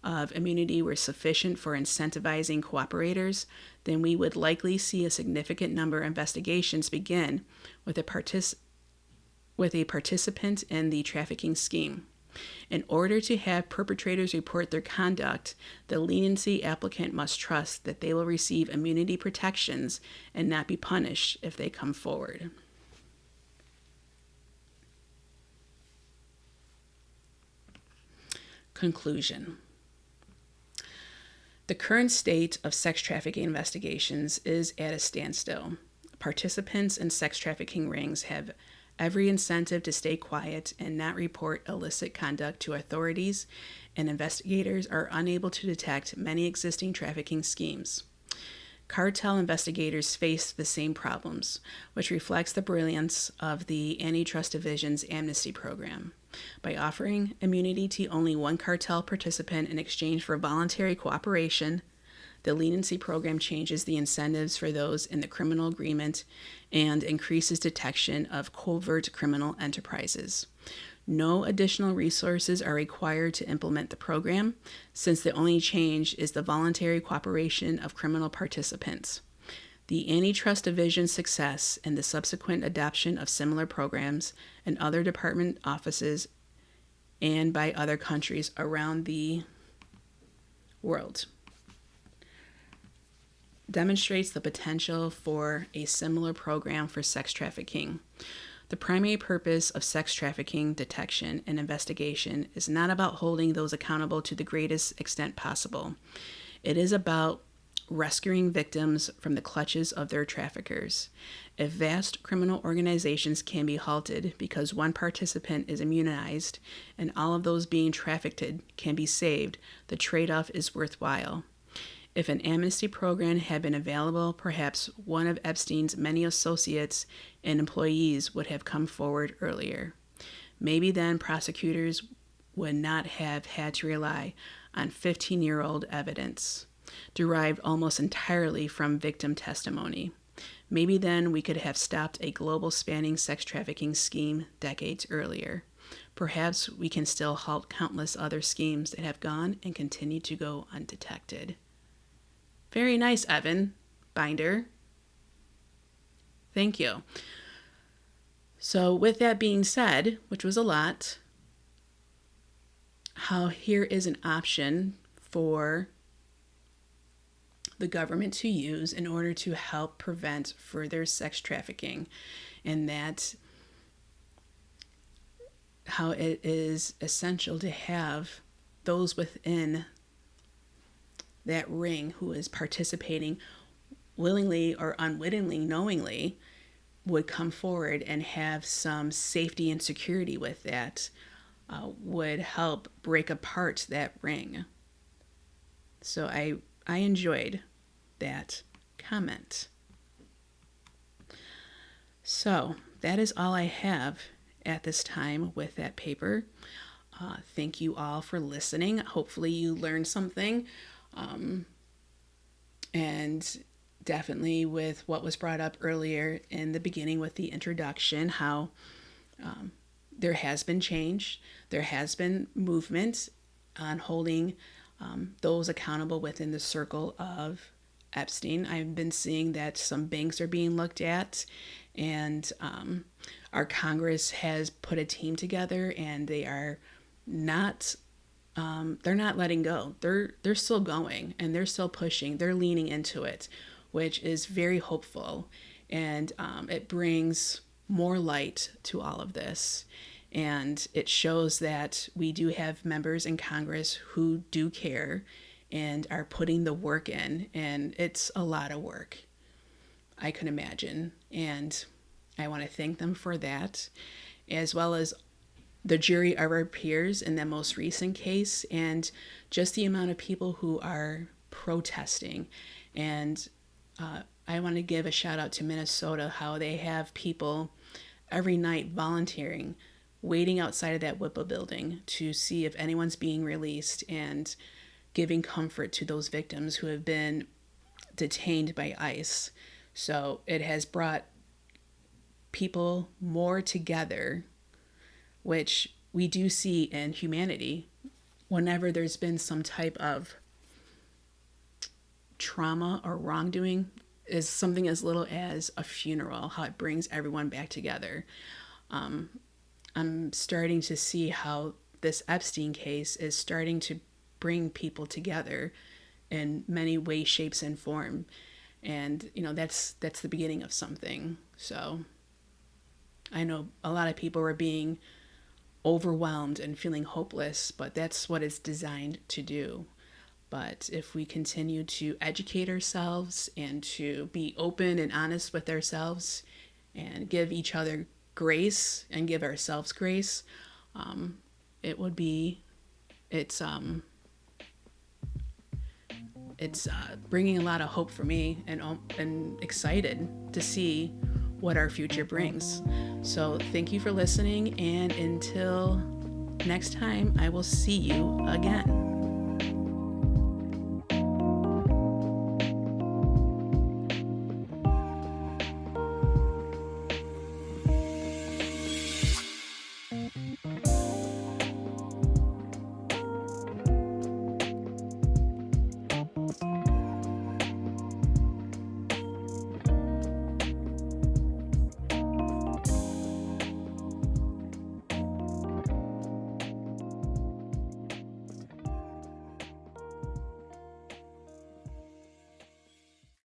of immunity were sufficient for incentivizing cooperators, then we would likely see a significant number of investigations begin with a participant in the trafficking scheme. In order to have perpetrators report their conduct, the leniency applicant must trust that they will receive immunity protections and not be punished if they come forward. Conclusion. The current state of sex trafficking investigations is at a standstill. Participants in sex trafficking rings have every incentive to stay quiet and not report illicit conduct to authorities, and investigators are unable to detect many existing trafficking schemes. Cartel investigators face the same problems, which reflects the brilliance of the Antitrust Division's amnesty program. By offering immunity to only one cartel participant in exchange for voluntary cooperation, the leniency program changes the incentives for those in the criminal agreement and increases detection of covert criminal enterprises. No additional resources are required to implement the program, since the only change is the voluntary cooperation of criminal participants. The Antitrust Division's success and the subsequent adoption of similar programs in other department offices and by other countries around the world demonstrates the potential for a similar program for sex trafficking. The primary purpose of sex trafficking detection and investigation is not about holding those accountable to the greatest extent possible. It is about rescuing victims from the clutches of their traffickers. If vast criminal organizations can be halted because one participant is immunized and all of those being trafficked can be saved, the trade-off is worthwhile. If an amnesty program had been available, perhaps one of Epstein's many associates and employees would have come forward earlier. Maybe then prosecutors would not have had to rely on 15-year-old evidence, derived almost entirely from victim testimony. Maybe then we could have stopped a global spanning sex trafficking scheme decades earlier. Perhaps we can still halt countless other schemes that have gone and continue to go undetected. Very nice, Evan Binder. Thank you. So with that being said, which was a lot, here is an option for the government to use in order to help prevent further sex trafficking, and that how it is essential to have those within that ring who is participating willingly or unwittingly, knowingly, would come forward and have some safety and security with that, would help break apart that ring. So I enjoyed that comment. So that is all I have at this time with that paper. Thank you all for listening. Hopefully you learned something. And definitely with what was brought up earlier in the beginning with the introduction, how there has been change, there has been movement on holding those accountable within the circle of Epstein. I've been seeing that some banks are being looked at, and our Congress has put a team together, and they are not they're not letting go. They're still going, and they're still pushing. They're leaning into it, which is very hopeful, and it brings more light to all of this. And it shows that we do have members in Congress who do care and are putting the work in, and it's a lot of work, I can imagine. And I want to thank them for that, as well as the jury of our peers in the most recent case, and just the amount of people who are protesting. And I want to give a shout out to Minnesota, how they have people every night volunteering, waiting outside of that WIPA building to see if anyone's being released, and giving comfort to those victims who have been detained by ICE. So it has brought people more together, which we do see in humanity. Whenever there's been some type of trauma or wrongdoing, is something as little as a funeral, how it brings everyone back together. I'm starting to see how this Epstein case is starting to bring people together in many ways, shapes, and form. And, that's the beginning of something. So I know a lot of people are being overwhelmed and feeling hopeless, but that's what it's designed to do. But if we continue to educate ourselves and to be open and honest with ourselves and give each other grace and give ourselves grace, it's bringing a lot of hope for me, and excited to see what our future brings. So thank you for listening, and until next time, I will see you again.